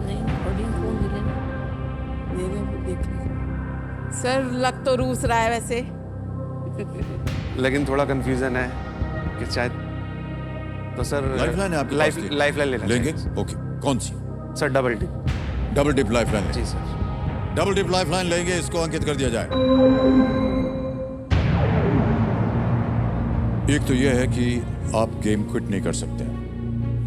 नहीं बॉडी को मिले ना। मेरे को देख लीजिए सर, लग तो रूस रहा है वैसे। लेकिन थोड़ा कंफ्यूजन है कि शायद, तो सर लाइफलाइन है आपके पास की? लाइफलाइन लेंगे। ओके, कौन सी? Sir double dip. Double dip lifeline. जी सर। डबल डिप लाइफलाइन लेंगे, इसको अंकित कर दिया जाए। एक तो यह है कि आप गेम क्विट नहीं कर सकते,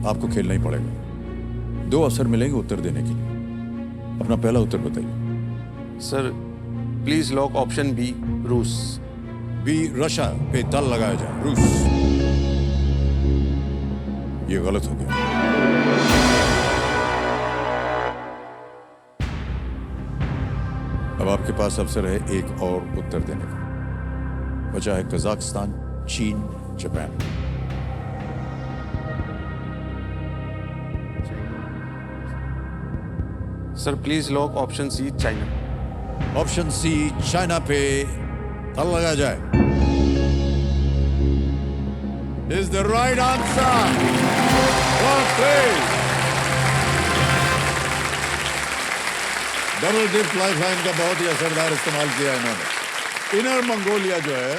आपको खेलना ही पड़ेगा। 2 अवसर मिलेंगे उत्तर देने के लिए। अपना पहला उत्तर बताइए। Sir please lock option B, रूस। बी रशिया पे तल लगाया जाए, रूस। ये गलत हो गया। अब आपके पास अवसर है एक और उत्तर देने का। बचा है कजाकिस्तान, चीन, Japan. Sir please lock option C, China. Option C China पे तल लगाया जाए। is the right answer. What please? Double dip lifeline का बहुत ही असरदार इस्तेमाल किया इन्होंने। इनर मंगोलिया जो है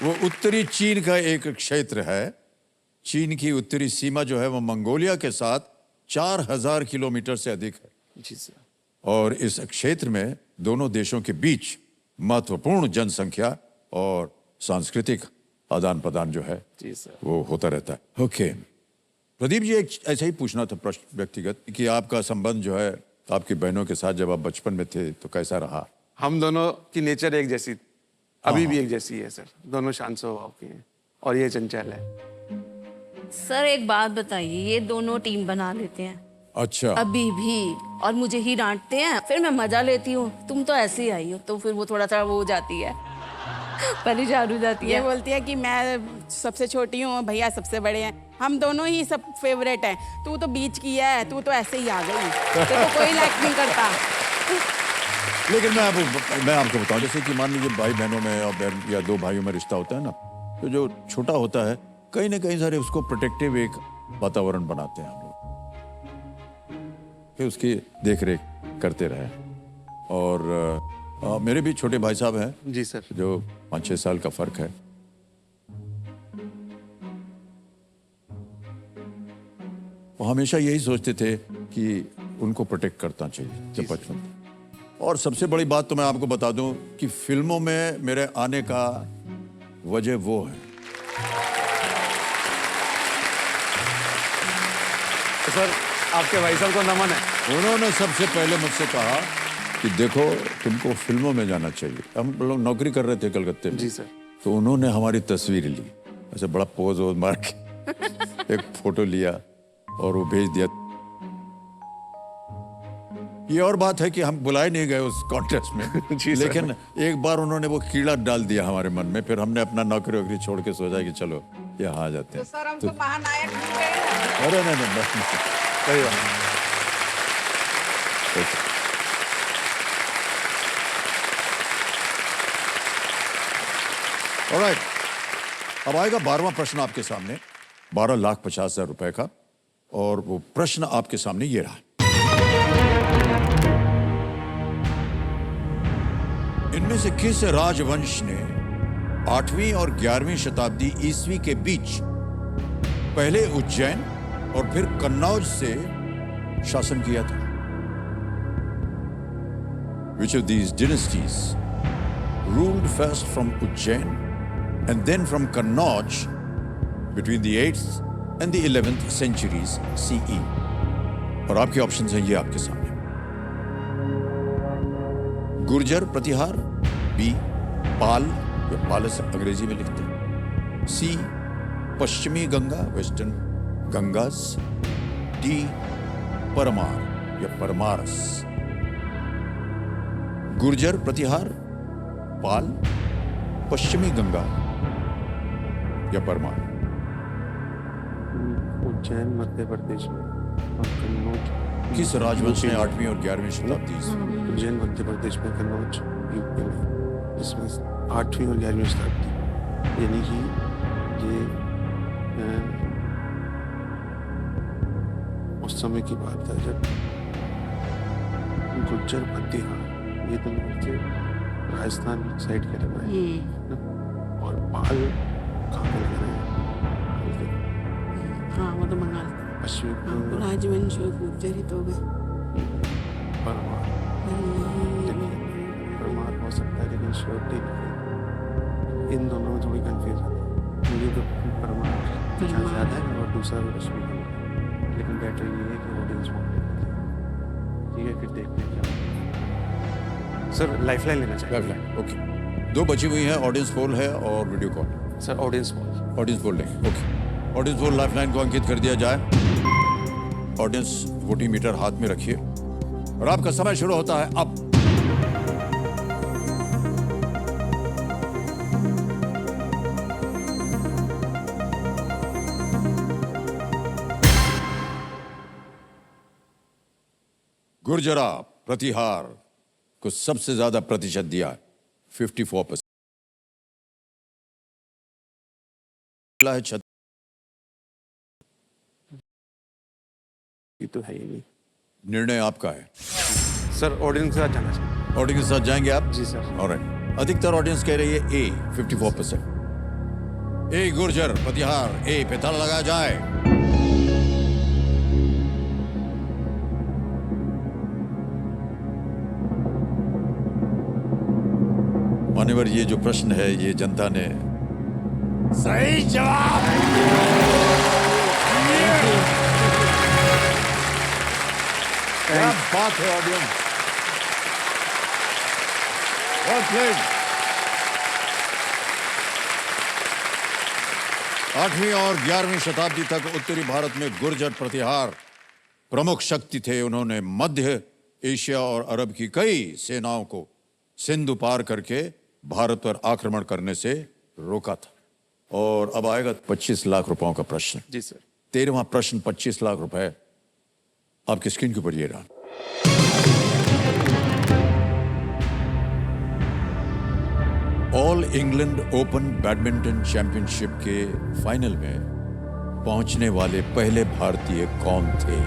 वो उत्तरी चीन का एक क्षेत्र है। चीन की उत्तरी सीमा जो है वो मंगोलिया के साथ 4000 किलोमीटर से अधिक है। जी सर। और इस क्षेत्र में दोनों देशों के बीच महत्वपूर्ण जनसंख्या और सांस्कृतिक आदान प्रदान जो है जी सर। वो होता रहता है। ओके प्रदीप जी, एक ऐसा ही पूछना था प्रश्न व्यक्तिगत कि आपका संबंध जो है आपकी बहनों के साथ जब आप बचपन में थे तो कैसा रहा? हम दोनों की नेचर एक जैसी, अभी भी एक जैसी है सर। दोनों शांत स्वभाव के हैं और ये चंचल है। सर एक बात बताइए, ये दोनों टीम बना लेते हैं अच्छा, अभी भी, और मुझे ही डांटते हैं, फिर मैं मजा लेती हूँ, तुम तो ऐसे ही आई हो, तो फिर वो थोड़ा सा वो हो जाती है, परेशान हो जाती ये है। बोलती है कि मैं सबसे छोटी हूँ, भैया सबसे बड़े हैं, हम दोनों ही सब फेवरेट हैं, तू तो बीच की है, तू तो ऐसे ही आ गई, तेरे को कोई लाइक नहीं करता। लेकिन मैं आपको बताऊं, जैसे कि मान लीजिए भाई बहनों में या दो भाइयों में रिश्ता होता है ना, तो जो छोटा होता है कहीं ना कहीं सारे उसको प्रोटेक्टिव एक वातावरण बनाते हैं हम लोग, फिर उसकी देख रेख करते रहे। और मेरे भी छोटे भाई साहब हैं जी सर। जो 5-6 साल का फर्क है। वो हमेशा यही सोचते थे कि उनको प्रोटेक्ट करना चाहिए जब बचपन में। और सबसे बड़ी बात तो मैं आपको बता दूं कि फिल्मों में मेरे आने का वजह वो है। तो सर आपके भाई साहब को नमन है। उन्होंने सबसे पहले मुझसे कहा कि देखो तुमको फिल्मों में जाना चाहिए। हम लोग नौकरी कर रहे थे कलकत्ते में। जी सर। तो उन्होंने हमारी तस्वीर ली, ऐसे बड़ा पोज वोज मार के एक फोटो लिया और वो भेज दिया। ये और बात है कि हम बुलाए नहीं गए उस कॉन्टेस्ट में जी सर। लेकिन एक बार उन्होंने वो कीड़ा डाल दिया हमारे मन में, फिर हमने अपना नौकरी वोकरी छोड़ के सोचा कि चलो यहाँ आ जाते हैं। सर हमको महानायक मिल गए हैं। अरे नहीं, सही बात। ऑलराइट, अब आएगा 12वां प्रश्न आपके सामने, 12,50,000 रुपए का। और वो प्रश्न आपके सामने ये रहा। इनमें से किस राजवंश ने 8वीं और 11वीं शताब्दी ईस्वी के बीच पहले उज्जैन और फिर कन्नौज से शासन किया था? Which of these dynasties ruled first from Ujjain and then from Kannauj between the 8th and the 11th centuries CE? और आपके ऑप्शंस हैं ये आपके सामने। गुर्जर प्रतिहार, बी पाल या पालस अंग्रेजी में लिखते हैं, सी पश्चिमी गंगा वेस्टर्न गंगास, डी परमार या परमारस। गुर्जर प्रतिहार, पाल, पश्चिमी गंगा या परमार। उज्जैन मध्य प्रदेश में और कन्नौज किस राजवंश ने 8वीं और 11वीं शताब्दी उज्जैन मध्य प्रदेश में, कन्नौज यूपी में, इसमें 8वीं और 11वीं शताब्दी, यानी कि ये उस समय की बात है जब गुज्जर प्रतिहार, ये तो मुझे राजस्थान साइड के लग रहे हैं, और पाल कहाँ पे लग रहे हैं? हाँ वो तो बंगाल पश्चिमी राजवंश गुर्जर ही तो हो गए। परमार, परमार हो सकता है लेकिन श्योरिटी नहीं। इन दोनों में थोड़ी कंफ्यूजन है। मुझे तो परमार ध्यान ज़्यादा है और दूसरा भी पश्चिमी गंगा, लेकिन बेटर ये है कि ऑडियंस मोड ठीक है, फिर देखते हैं क्या। सर लाइफलाइन लेना चाहिए। Lifeline, okay. 2 बची हुई हैं, ऑडियंस पोल है और video call. Sir audience poll. Audience poll लेंगे, ओके। ऑडियंस पोल लाइफलाइन को अंकित कर दिया जाए। ऑडियंस वोटिंग मीटर हाथ में रखिए और आपका समय शुरू होता है अब। गुर्जरा प्रतिहार को सबसे ज्यादा प्रतिशत दिया है, 54%। ये तो है ही नहीं निर्णय आपका है। सर। ऑडियंस के साथ जाना चाहिए। ऑडियंस के साथ जाएंगे आप? जी सर। ऑलराइट। अधिकतर ऑडियंस कह रही है ए, 54%। ए गुर्जर प्रतिहार ए पे ताला लगाया जाए। मान्यवर, ये जो प्रश्न है ये जनता ने सही जवाब। क्या बात है ऑडियंस, well played। 8वीं और 11वीं शताब्दी तक उत्तरी भारत में गुर्जर प्रतिहार प्रमुख शक्ति थे। उन्होंने मध्य एशिया और अरब की कई सेनाओं को सिंधु पार करके भारत पर आक्रमण करने से रोका था। और अब आएगा 25 लाख रुपयों का प्रश्न। जी सर। 13वां प्रश्न, 25 लाख रुपए आपकी स्क्रीन के ऊपर ये रहा। All England open badminton championship के फाइनल में पहुंचने वाले पहले भारतीय कौन थे?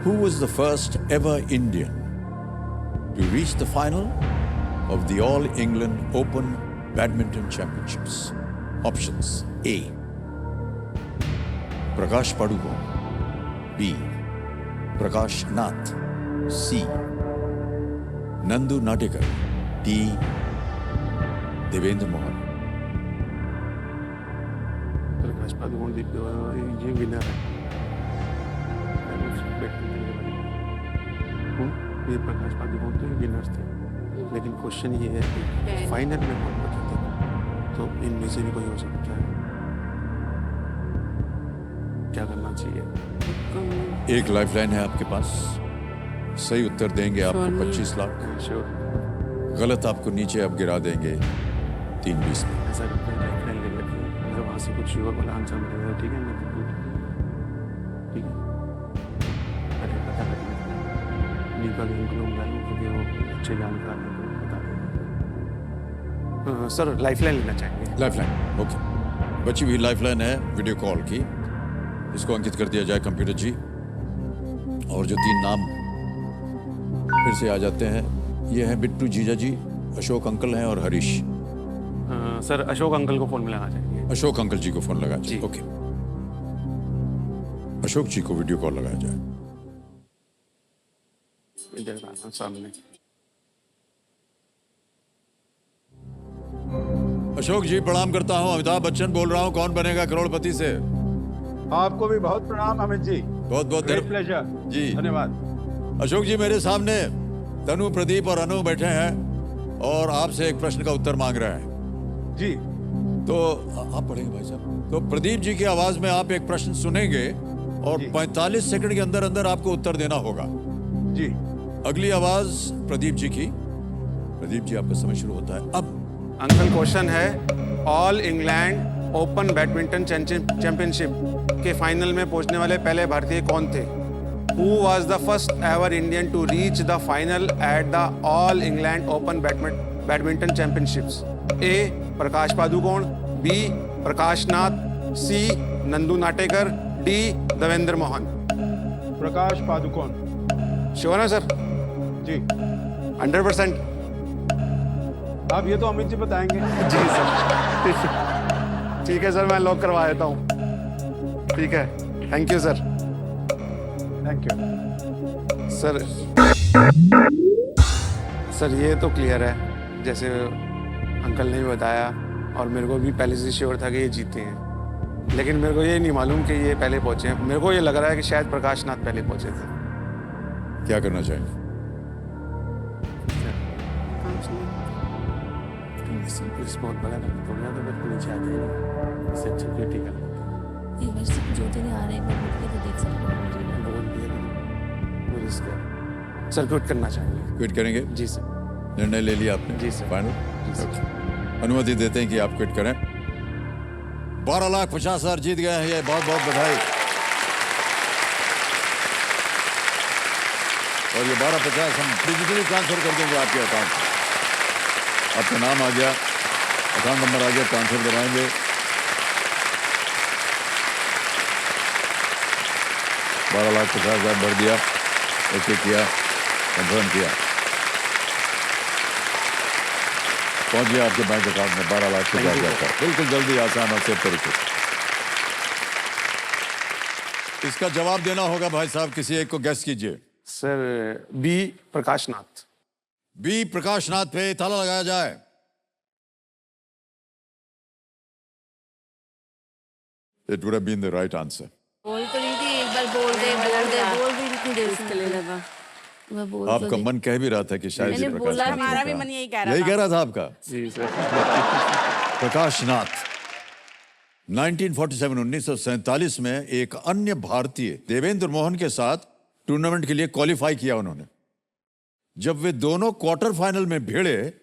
Who was the first ever Indian to reach the final of the All England Open Badminton Championships? Options: A. Prakash Padukone, B. Prakash Nath, C. Nandu Natekar, D. Devendra Mohan. Prakash Padukone ये विनर है। ये प्रकाश पादुकोण तो विनर्स थे, लेकिन क्वेश्चन ये है कि फाइनल में कौन बचा था। तो इनमें से भी कोई हो सकता है। क्या करना चाहिए? एक लाइफलाइन है आपके पास, सही उत्तर देंगे आपको 25 लाख, श्योर। गलत आपको नीचे अब गिरा देंगे 3-20 में। ऐसा करते हैं, लाइफलाइन ले लेते हैं। अगर वहाँ से कुछ श्योर वाला आंसर मिलेगा ठीक है, नहीं तो ठीक है। पहले पता कर लेते हैं। नीका के उनको लोग डालूं क्योंकि वो अच्छे जानकार हैं तो बता देंगे। सर लाइफलाइन लेना चाहेंगे। Lifeline, okay. बची हुई लाइफलाइन है वीडियो कॉल की, इसको अंकित कर दिया जाए कंप्यूटर जी। और जो 3 नाम फिर से आ जाते हैं, ये हैं बिट्टू जीजा जी, अशोक अंकल हैं और हरीश। सर अशोक अंकल को फोन मिलाना चाहिए। अशोक अंकल जी को फोन लगाया जाए, जी। ओके। अशोक जी को वीडियो कॉल लगाया जाए। इधर आना सामने। अशोक जी प्रणाम करता हूँ, अमिताभ बच्चन बोल रहा हूँ, कौन बनेगा करोड़पति से। आपको भी बहुत प्रणाम अमित जी। बहुत बहुत प्लेजर जी, धन्यवाद। अशोक जी मेरे सामने तनु, प्रदीप और अनु बैठे हैं और आपसे एक प्रश्न का उत्तर मांग रहे हैं। जी तो आप पढ़ेंगे भाई साहब। तो प्रदीप जी की आवाज में आप एक प्रश्न सुनेंगे और जी। 45 सेकंड के अंदर अंदर आपको उत्तर देना होगा। जी अगली आवाज प्रदीप जी की। प्रदीप जी आपका समय शुरू होता है अब। अंकल क्वेश्चन है, all England open badminton championship के फाइनल में पहुंचने वाले पहले भारतीय कौन थे? Who was the first ever Indian to reach the final at the All England Open Badminton Championships? A. Prakash Padukone, B. Prakash Nath, C. Nandu Natekar, D. Devendra Mohan. Prakash Padukone. Sure है सर? जी 100%? अब ये तो अमित जी बताएंगे। जी सर। ठीक है सर, मैं लॉक करवा देता हूँ। ठीक है, thank you sir. Thank you sir ये तो क्लियर है, जैसे अंकल ने भी बताया, और मेरे को भी पहले से श्योर था कि ये जीते हैं, लेकिन मेरे को ये नहीं मालूम कि ये पहले पहुंचे हैं। मेरे को ये लग रहा है कि शायद प्रकाश नाथ पहले पहुंचे थे। क्या करना चाहेंगे? इस बहुत बड़ा गलत हो गया तो मेरे को नीचे आ जाएगा। इससे अच्छा क्यों टीका सर क्विट करना चाहेंगे। क्विट करेंगे? जी सर। निर्णय ले लिया आपने? जी सर। फाइनल? जी सर। Okay. अनुमति देते हैं कि आप क्विट करें। 12,50,000 जीत गए हैं, ये बहुत बहुत बधाई। और ये 12,50 हम डिजिटली ट्रांसफर कर देंगे आपके अकाउंट। आपका नाम आ गया, अकाउंट नंबर आ गया, ट्रांसफर करवाएंगे। 12,50,000 भर दिया, ओके किया, कंफर्म किया, पहुंच गया आपके बैंक अकाउंट में 12,50,000 का, बिल्कुल जल्दी, आसान और सेफ तरीके से। इसका जवाब देना होगा भाई साहब, किसी एक को गेस कीजिए। Sir B Prakashnath. B Prakashnath पे ताला लगाया जाए। It would have been the right answer. बोल तो रही थी, एक बार बोल रही थी इतनी देर से लगा। मैं बोल तो आपका रही- मन कह भी रहा था कि शायद मैंने ये बोला, प्रकाशनाथ हमारा भी था। मन यही कह रहा यही था। कह रहा था आपका जी सर। प्रकाशनाथ। 1947 में एक अन्य भारतीय देवेंद्र मोहन के साथ टूर्नामेंट के लिए क्वालिफाई किया उन्होंने। जब वे दोनों क्वार्टर फाइनल में भिड़े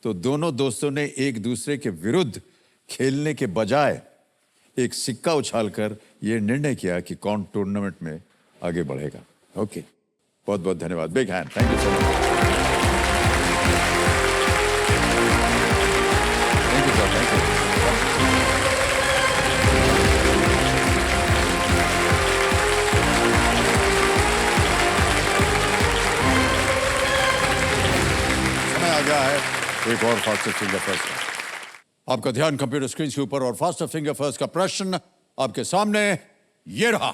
तो दोनों दोस्तों ने एक दूसरे के विरुद्ध खेलने के बजाय एक सिक्का उछालकर यह निर्णय किया कि कौन टूर्नामेंट में आगे बढ़ेगा। ओके, बहुत बहुत धन्यवाद। Big hand, thank you so much. Thank you sir, thank you. समय आ गया है एक और फास्टर फिंगर फर्स्ट का। आपका ध्यान कंप्यूटर स्क्रीन के ऊपर और फास्टर फिंगर फर्स्ट का प्रश्न आपके सामने ये रहा।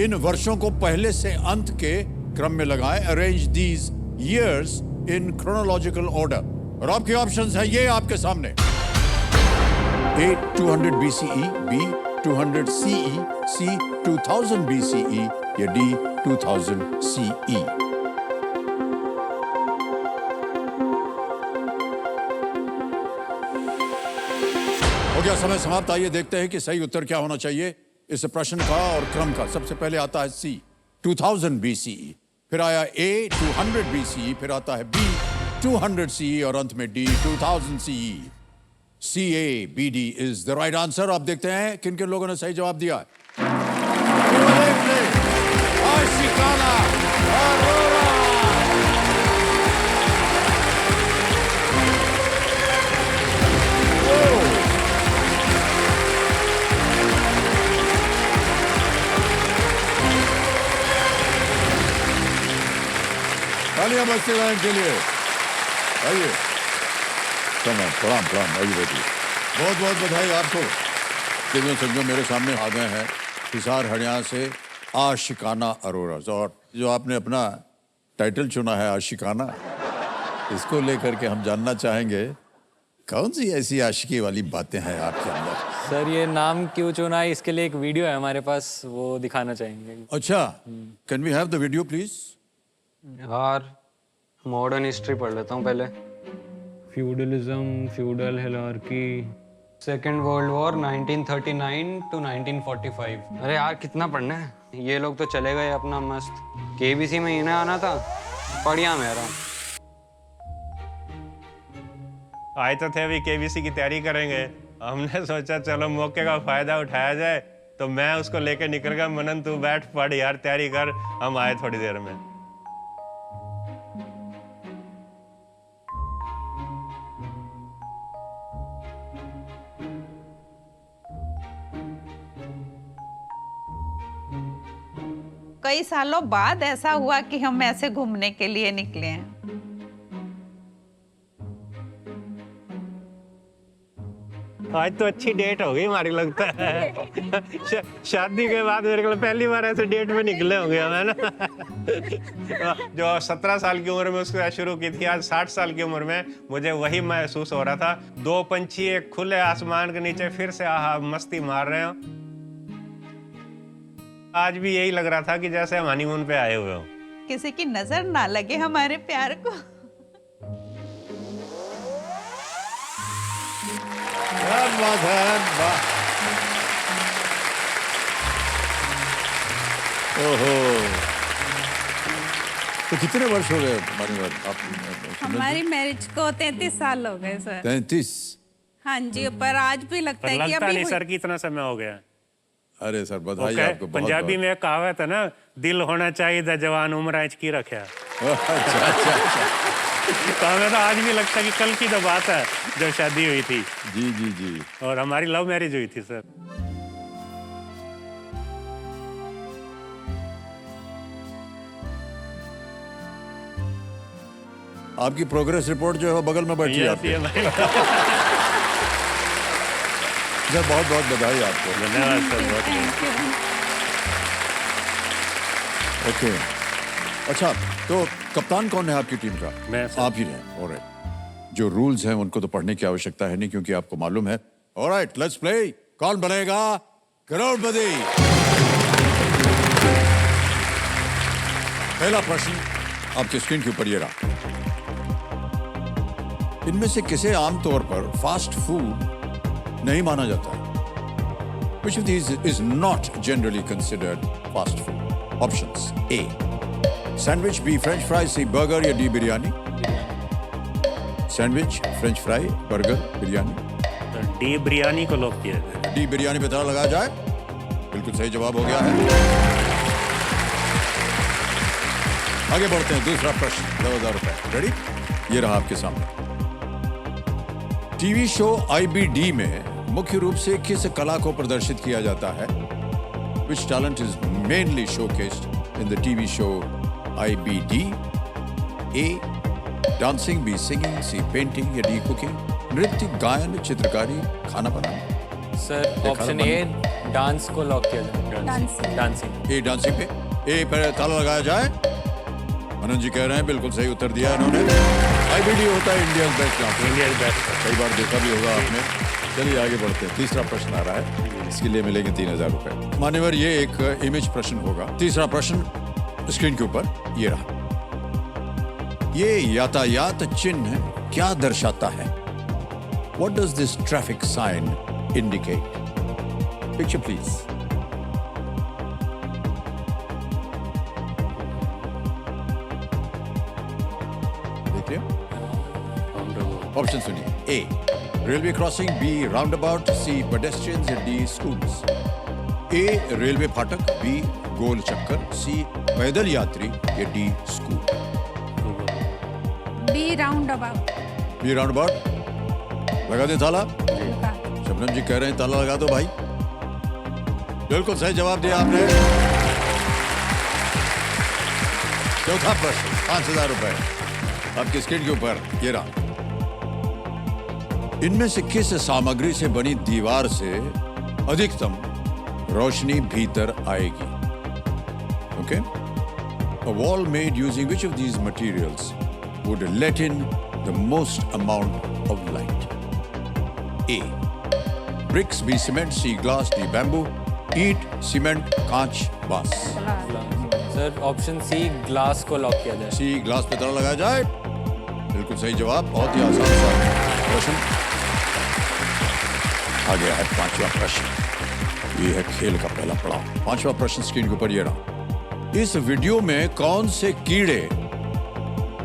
इन वर्षों को पहले से अंत के क्रम में लगाएं। Arrange these years in chronological order. और आपके ऑप्शंस हैं ये आपके सामने। ए 200 BCE, बी 200 CE, सी 2000 BCE या डी 2000 CE। हो गया समय समाप्त। आइए देखते हैं कि सही उत्तर क्या होना चाहिए इस प्रश्न का और क्रम का। सबसे पहले आता है सी 2000 BCE, फिर आया ए 200 BCE, फिर आता है बी 200 CE और अंत में D 2000 CE। CABD is the right answer. आप देखते हैं किन किन लोगों ने सही जवाब दिया है। आशिकाना अरोरा। तालियां बजती रहें के लिए। आइए, प्रणाम प्रणाम, आइए बैठिए। बहुत बहुत बधाई आपको। सज्जनों सज्जनों मेरे सामने आ गए हैं हिसार हरियाणा से आशिकाना अरोरा। और जो आपने अपना टाइटल चुना है आशिकाना, इसको लेकर के हम जानना चाहेंगे कौन सी ऐसी आशिकी वाली बातें हैं आपके अंदर। सर ये नाम क्यों चुना है इसके लिए एक वीडियो है हमारे पास, वो दिखाना चाहेंगे। अच्छा, can we have the video please. यार मॉडर्न हिस्ट्री पढ़ लेता हूँ पहले। Feudalism, feudal hierarchy, second world war 1939 to 1945। अरे यार कितना पढ़ना है, ये लोग तो चले गए अपना मस्त। केबीसी में इन्हें आना था, पढ़िया मेरा। आए तो थे अभी केबीसी की तैयारी करेंगे, हमने सोचा चलो मौके का फायदा उठाया जाए, तो मैं उसको लेके निकल गया। मनन तू बैठ पढ़ यार, तैयारी कर, हम आए थोड़ी देर में। कई सालों बाद ऐसा हुआ कि हम ऐसे घूमने के लिए निकले हैं। आज तो अच्छी डेट हो गई हमारी लगता है। शादी के बाद मेरे को पहली बार ऐसे डेट में निकले होंगे हम, है ना। जो 17 साल की उम्र में उसको शुरू की थी, आज 60 साल की उम्र में मुझे वही महसूस हो रहा था। दो पंछी एक खुले आसमान के नीचे फिर से आहा मस्ती मार रहे हो। आज भी यही लग रहा था कि जैसे हम हनीमून पे आए हुए हो। किसी की नजर ना लगे हमारे प्यार को। बात है, वाह। ओहो, तो कितने वर्ष हो गए हमारी मैरिज को 33 साल हो गए सर। 33। हाँ जी, पर आज भी लगता है कि लगता अभी नहीं सर कि इतना समय हो गया। अरे सर बधाई आपको बहुत। पंजाबी में एक कहावत है ना, दिल होना चाहिए था जवान उम्र आज की रखा। अच्छा। तो हमें तो आज भी लगता है कि कल की तो बात है जब शादी हुई थी। जी जी जी। और हमारी लव मैरिज हुई थी सर। आपकी प्रोग्रेस रिपोर्ट जो है बगल में बैठी है आपके। सर बहुत बहुत बधाई आपको। धन्यवाद सर, बहुत ओके, अच्छा तो कप्तान कौन है आपकी टीम का? मैं सर। आप ही हैं। ऑलराइट, जो रूल्स हैं उनको तो पढ़ने की आवश्यकता है नहीं क्योंकि आपको मालूम है। Alright, let's play. कौन बनेगा करोड़पति? पहला प्रश्न आपके स्क्रीन के ऊपर ये रहा। इनमें से किसे आमतौर पर फास्ट फूड नहीं माना जाता है? Which of these is not generally considered fast food? Options: A, sandwich, B, French fries, C, burger या D, biryani? Sandwich, French fry, burger, biryani? D biryani को लॉक किया जाए। डी बिरयानी पे ताला लगाया जाए। बिल्कुल सही जवाब हो गया है। आगे बढ़ते हैं, दूसरा प्रश्न, 2000 रुपए। रेडी? ये रहा आपके सामने। टीवी शो IBD में मुख्य रूप से किस कला को प्रदर्शित किया जाता है? Which talent is mainly showcased in the TV show IBD? A, dancing, B, singing, C, painting या D, cooking? नृत्य, गायन, चित्रकारी, खाना बनाना? सर ऑप्शन ए डांस को लॉक किया जाए। डांसिंग। ए डांसिंग पे ए पर ताला लगाया जाए। आनंद जी कह रहे हैं बिल्कुल सही उत्तर दिया इन्होंने। IBD होता है India best dance. India best. कई बार देखा भी होगा आपने। चलिए आगे बढ़ते हैं, तीसरा प्रश्न आ रहा है, इसके लिए मिलेंगे 3000 रुपए। मान्यवर, ये एक इमेज प्रश्न होगा। तीसरा प्रश्न स्क्रीन के ऊपर ये रहा। ये यातायात चिन्ह क्या दर्शाता है? What does this traffic sign indicate? Picture please. देखिए, ऑप्शन सुनिए। A, railway crossing, B, roundabout, C, pedestrians या डी, स्कूल्स? ए, रेलवे फाटक, बी, गोल चक्कर, सी, पैदल यात्री या D, school? B roundabout. B, roundabout. लगा दे ताला। शबनम जी कह रहे हैं ताला लगा दो भाई। बिल्कुल सही जवाब दिया आपने। चौथा प्रश्न, 5000 रुपए आपकी स्क्रीन के ऊपर ये रहा। इनमें से किस सामग्री से बनी दीवार से अधिकतम रोशनी भीतर आएगी? Okay, a wall made using which of these materials would let in the most amount of light? A, bricks, B, cement, C, glass, D, bamboo, ईंट, सीमेंट, कांच, बांस? सर ऑप्शन सी ग्लास को लॉक किया जाए। सी, ग्लास पे ताला लगाया जाए। बिल्कुल सही जवाब, बहुत ही आसान सा प्रश्न। आ गया है पांचवा प्रश्न, ये है खेल का पहला पड़ाव। पांचवा प्रश्न स्क्रीन के ऊपर ये रहा। इस वीडियो में कौन से कीड़े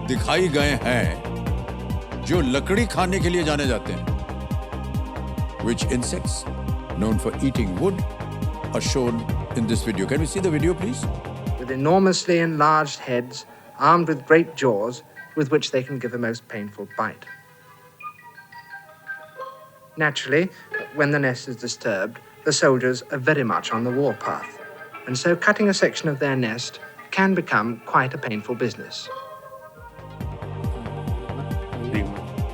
दिखाई गए हैं जो लकड़ी खाने के लिए जाने जाते हैं? Which insects known for eating wood are shown in this video? Can we see the video, please? With enormously enlarged heads, armed with great jaws, with which they can give the most painful bite. Naturally, when the nest is disturbed, the soldiers are very much on the warpath, and so cutting a section of their nest can become quite a painful business.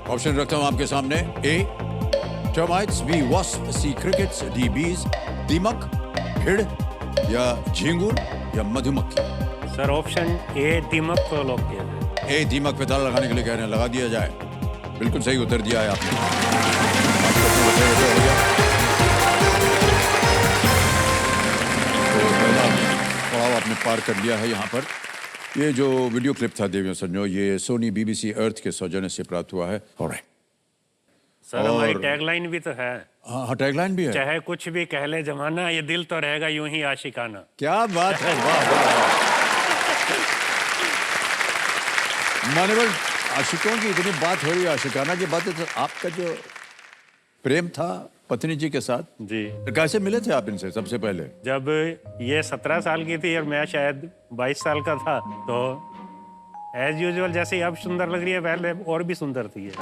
Option रखता हूं आपके सामने। A, termites, B, wasp, C, crickets, D, bees, दीमक, भीड़ या झींगुर या मधुमक्खी? सर ऑप्शन ए दीमक को लॉक किया जाए। ए, दीमक पे ताला लगाने के लिए कह रहे हैं, लगा दिया जाए। बिल्कुल सही उत्तर दिया है आपने। तो पहला पड़ाव आपने पार कर लिया है। यहाँ पर ये जो वीडियो क्लिप था देवियों संजो, ये सोनी BBC अर्थ के सौजन्य से प्राप्त हुआ है। ऑलराइट सर हमारी टैगलाइन भी तो है। हाँ, टैगलाइन भी है। चाहे कुछ भी कह ले जमाना, ये दिल तो रहेगा यूं ही आशिकाना। क्या बात है, वाह वाह। मानवल, आशिकों की इतनी बात हो रही है, आशिकाना की बात है, तो आपका जो प्रेम था पत्नी जी के साथ जी, तो कैसे मिले थे आप इनसे सबसे पहले? जब ये 17 साल की थी और मैं शायद 22 साल का था, तो एज यूजुअल जैसे ही अब सुंदर लग रही है, पहले और भी सुंदर थी ये।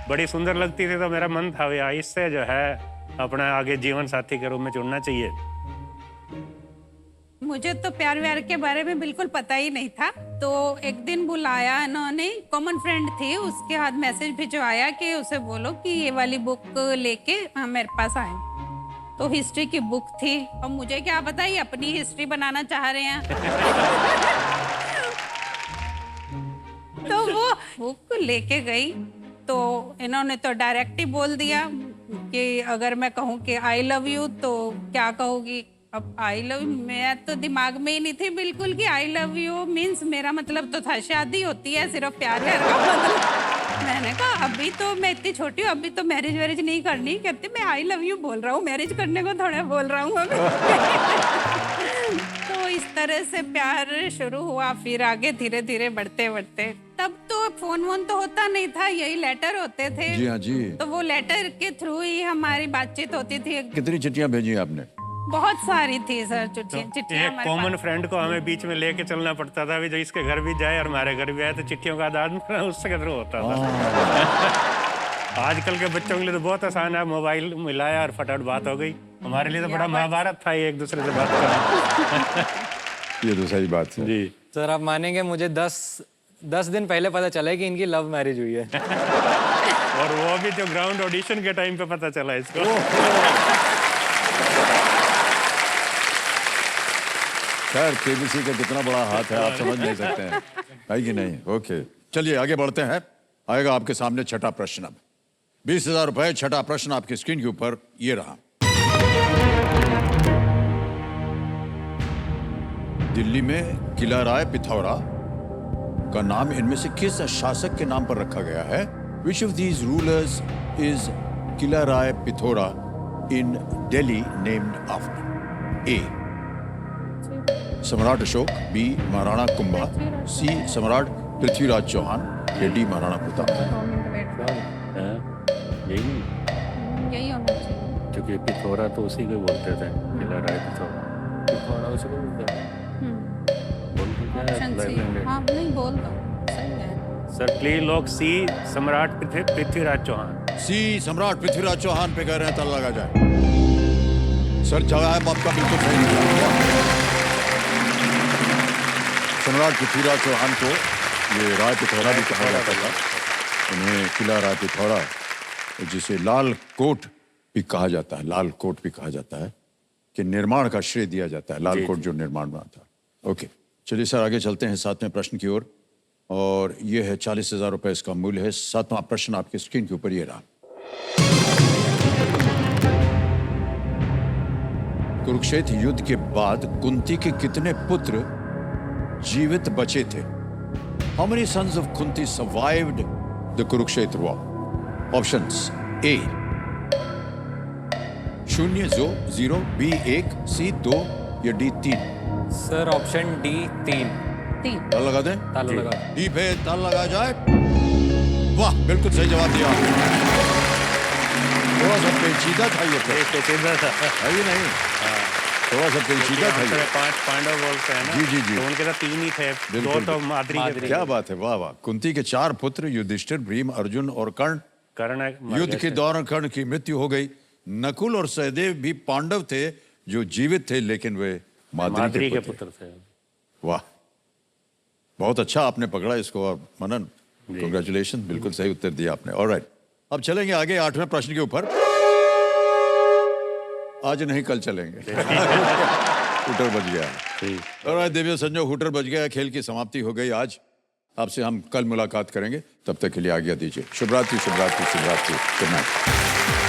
बड़ी सुंदर लगती थी, तो मेरा मन था भैया इससे जो है अपना आगे जीवन साथी के रूप में चुनना चाहिए। मुझे तो प्यार व्यार के बारे में बिल्कुल पता ही नहीं था। तो एक दिन बुलाया इन्होंने, कॉमन फ्रेंड थी, उसके हाथ मैसेज भिजवाया कि उसे बोलो कि ये वाली बुक लेके मेरे पास आए। तो हिस्ट्री की बुक थी और मुझे क्या पता ये अपनी हिस्ट्री बनाना चाह रहे हैं। तो वो बुक लेके गई तो इन्होंने तो डायरेक्ट ही बोल दिया कि अगर मैं कहूँ कि आई लव यू तो क्या कहोगी। अब आई लव, मैं तो दिमाग में ही नहीं थी बिल्कुल कि आई लव यू मीन्स मेरा मतलब तो था शादी होती है, सिर्फ प्यार व्यार का मतलब। मैंने कहा अभी तो मैं इतनी छोटी हूँ, अभी तो मैरिज वैरिज नहीं करनी। कहते मैं आई लव यू बोल रहा हूँ, मैरिज करने को थोड़ा बोल रहा हूँ अभी। तो इस तरह से प्यार शुरू हुआ, फिर आगे धीरे धीरे बढ़ते बढ़ते। तब तो फोन वोन तो होता नहीं था, यही लेटर होते थे। जी हाँ जी। तो वो लेटर के थ्रू ही हमारी बातचीत होती थी। कितनी चिट्ठियां भेजी आपने? बहुत सारी थी सर चिट्ठियां। एक कॉमन फ्रेंड को हमें बीच में लेके चलना पड़ता था, अभी जो इसके घर भी जाए और हमारे घर भी आए तो चिट्ठियों का आदान उसके थ्रू होता था। आजकल के बच्चों के लिए तो बहुत आसान है, मोबाइल मिलाया और फटाफट बात हो गई। हमारे लिए तो बड़ा महाभारत था एक दूसरे से बात करना। ये तो सही बात है जी। सर आप मानेंगे मुझे 10 दिन पहले पता चला कि इनकी लव मैरिज हुई है। और वो भी जो ग्राउंड ऑडिशन के टाइम पे पता चला इसको। खैर केबीसी का कितना बड़ा हाथ है आप समझ नहीं सकते हैं, है कि नहीं? ओके चलिए आगे बढ़ते हैं। आएगा आपके सामने छठा प्रश्न। अब 20,000 रुपए। छठा प्रश्न आपकी स्क्रीन के ऊपर ये रहा। दिल्ली में किला राय पिथौरा का नाम इनमें से किस शासक के नाम पर रखा गया है? Which of these rulers is Qila Rai Pithora in Delhi named after? A. सम्राट अशोक, बी महाराणा कुंभा, सी सम्राट पृथ्वीराज चौहान, या डी महाराणा प्रताप। यही यही होना चाहिए क्योंकि पिथौरा तो उसी को बोलते थे, किला राय पिथौरा उसी को बोलते थे। हाँ नहीं बोल दो, सही है सर प्लीज लोग सी सम्राट पृथ्वीराज चौहान। सी सम्राट पृथ्वीराज चौहान पे कह रहे हैं, ताला लगा जाए। सर जवाब आपका बिल्कुल सही है। सम्राट पृथ्वीराज चौहान को ये राय पिथौरा भी कहा जाता था। उन्हें किला राय पिथौरा, जिसे लाल कोट भी कहा जाता है, लाल कोट भी कहा जाता है, कि निर्माण का श्रेय दिया जाता है। लाल कोट जो निर्माण बना था। ओके चलिए सर आगे चलते हैं 7वें प्रश्न की ओर, और ये है 40,000 रुपए इसका मूल्य है। 7वां प्रश्न आपकी स्क्रीन के ऊपर ये रहा। कुरुक्षेत्र युद्ध के बाद कुंती के कितने पुत्र जीवित बचे थे? How many sons of Kunti survived the Kurukshetra war? Options: A 0, B 1, C 2 या D 3। Sir option D 3। ताला लगा दें? ताला लगा। डी पे ताला लगा जाए। वाह बिल्कुल सही जवाब दिया। थोड़ा सा पेचीदा था ये, पेचीदा था है ये नहीं? थोड़ा सा पेचीदा था ये। 5 पांडव बोलते हैं ना। जी जी जी। तो उनके तो 3 ही थे, 2 तो माद्री के थे। क्या बात है, वाह वाह। कुंती के 4 पुत्र युधिष्ठिर, भीम, अर्जुन और कर्ण। युद्ध के दौरान कर्ण की मृत्यु हो गई। नकुल और सहदेव भी पांडव थे जो जीवित थे, लेकिन वे माद्री के पुत्र थे। वाह बहुत अच्छा आपने पकड़ा इसको। और मनन कांग्रेचुलेशन, बिल्कुल सही उत्तर दिया आपने। ऑलराइट अब चलेंगे आगे 8वें प्रश्न के ऊपर। आज नहीं कल चलेंगे। हुटर बज गया है। ऑलराइट देवियों संजोग हुटर बज गया, खेल की समाप्ति हो गई। आज आपसे हम कल मुलाकात करेंगे, तब तक के लिए आज्ञा दीजिए। शुभ रात्रि, शुभ रात्रि, शुभ रात्रि। Good night.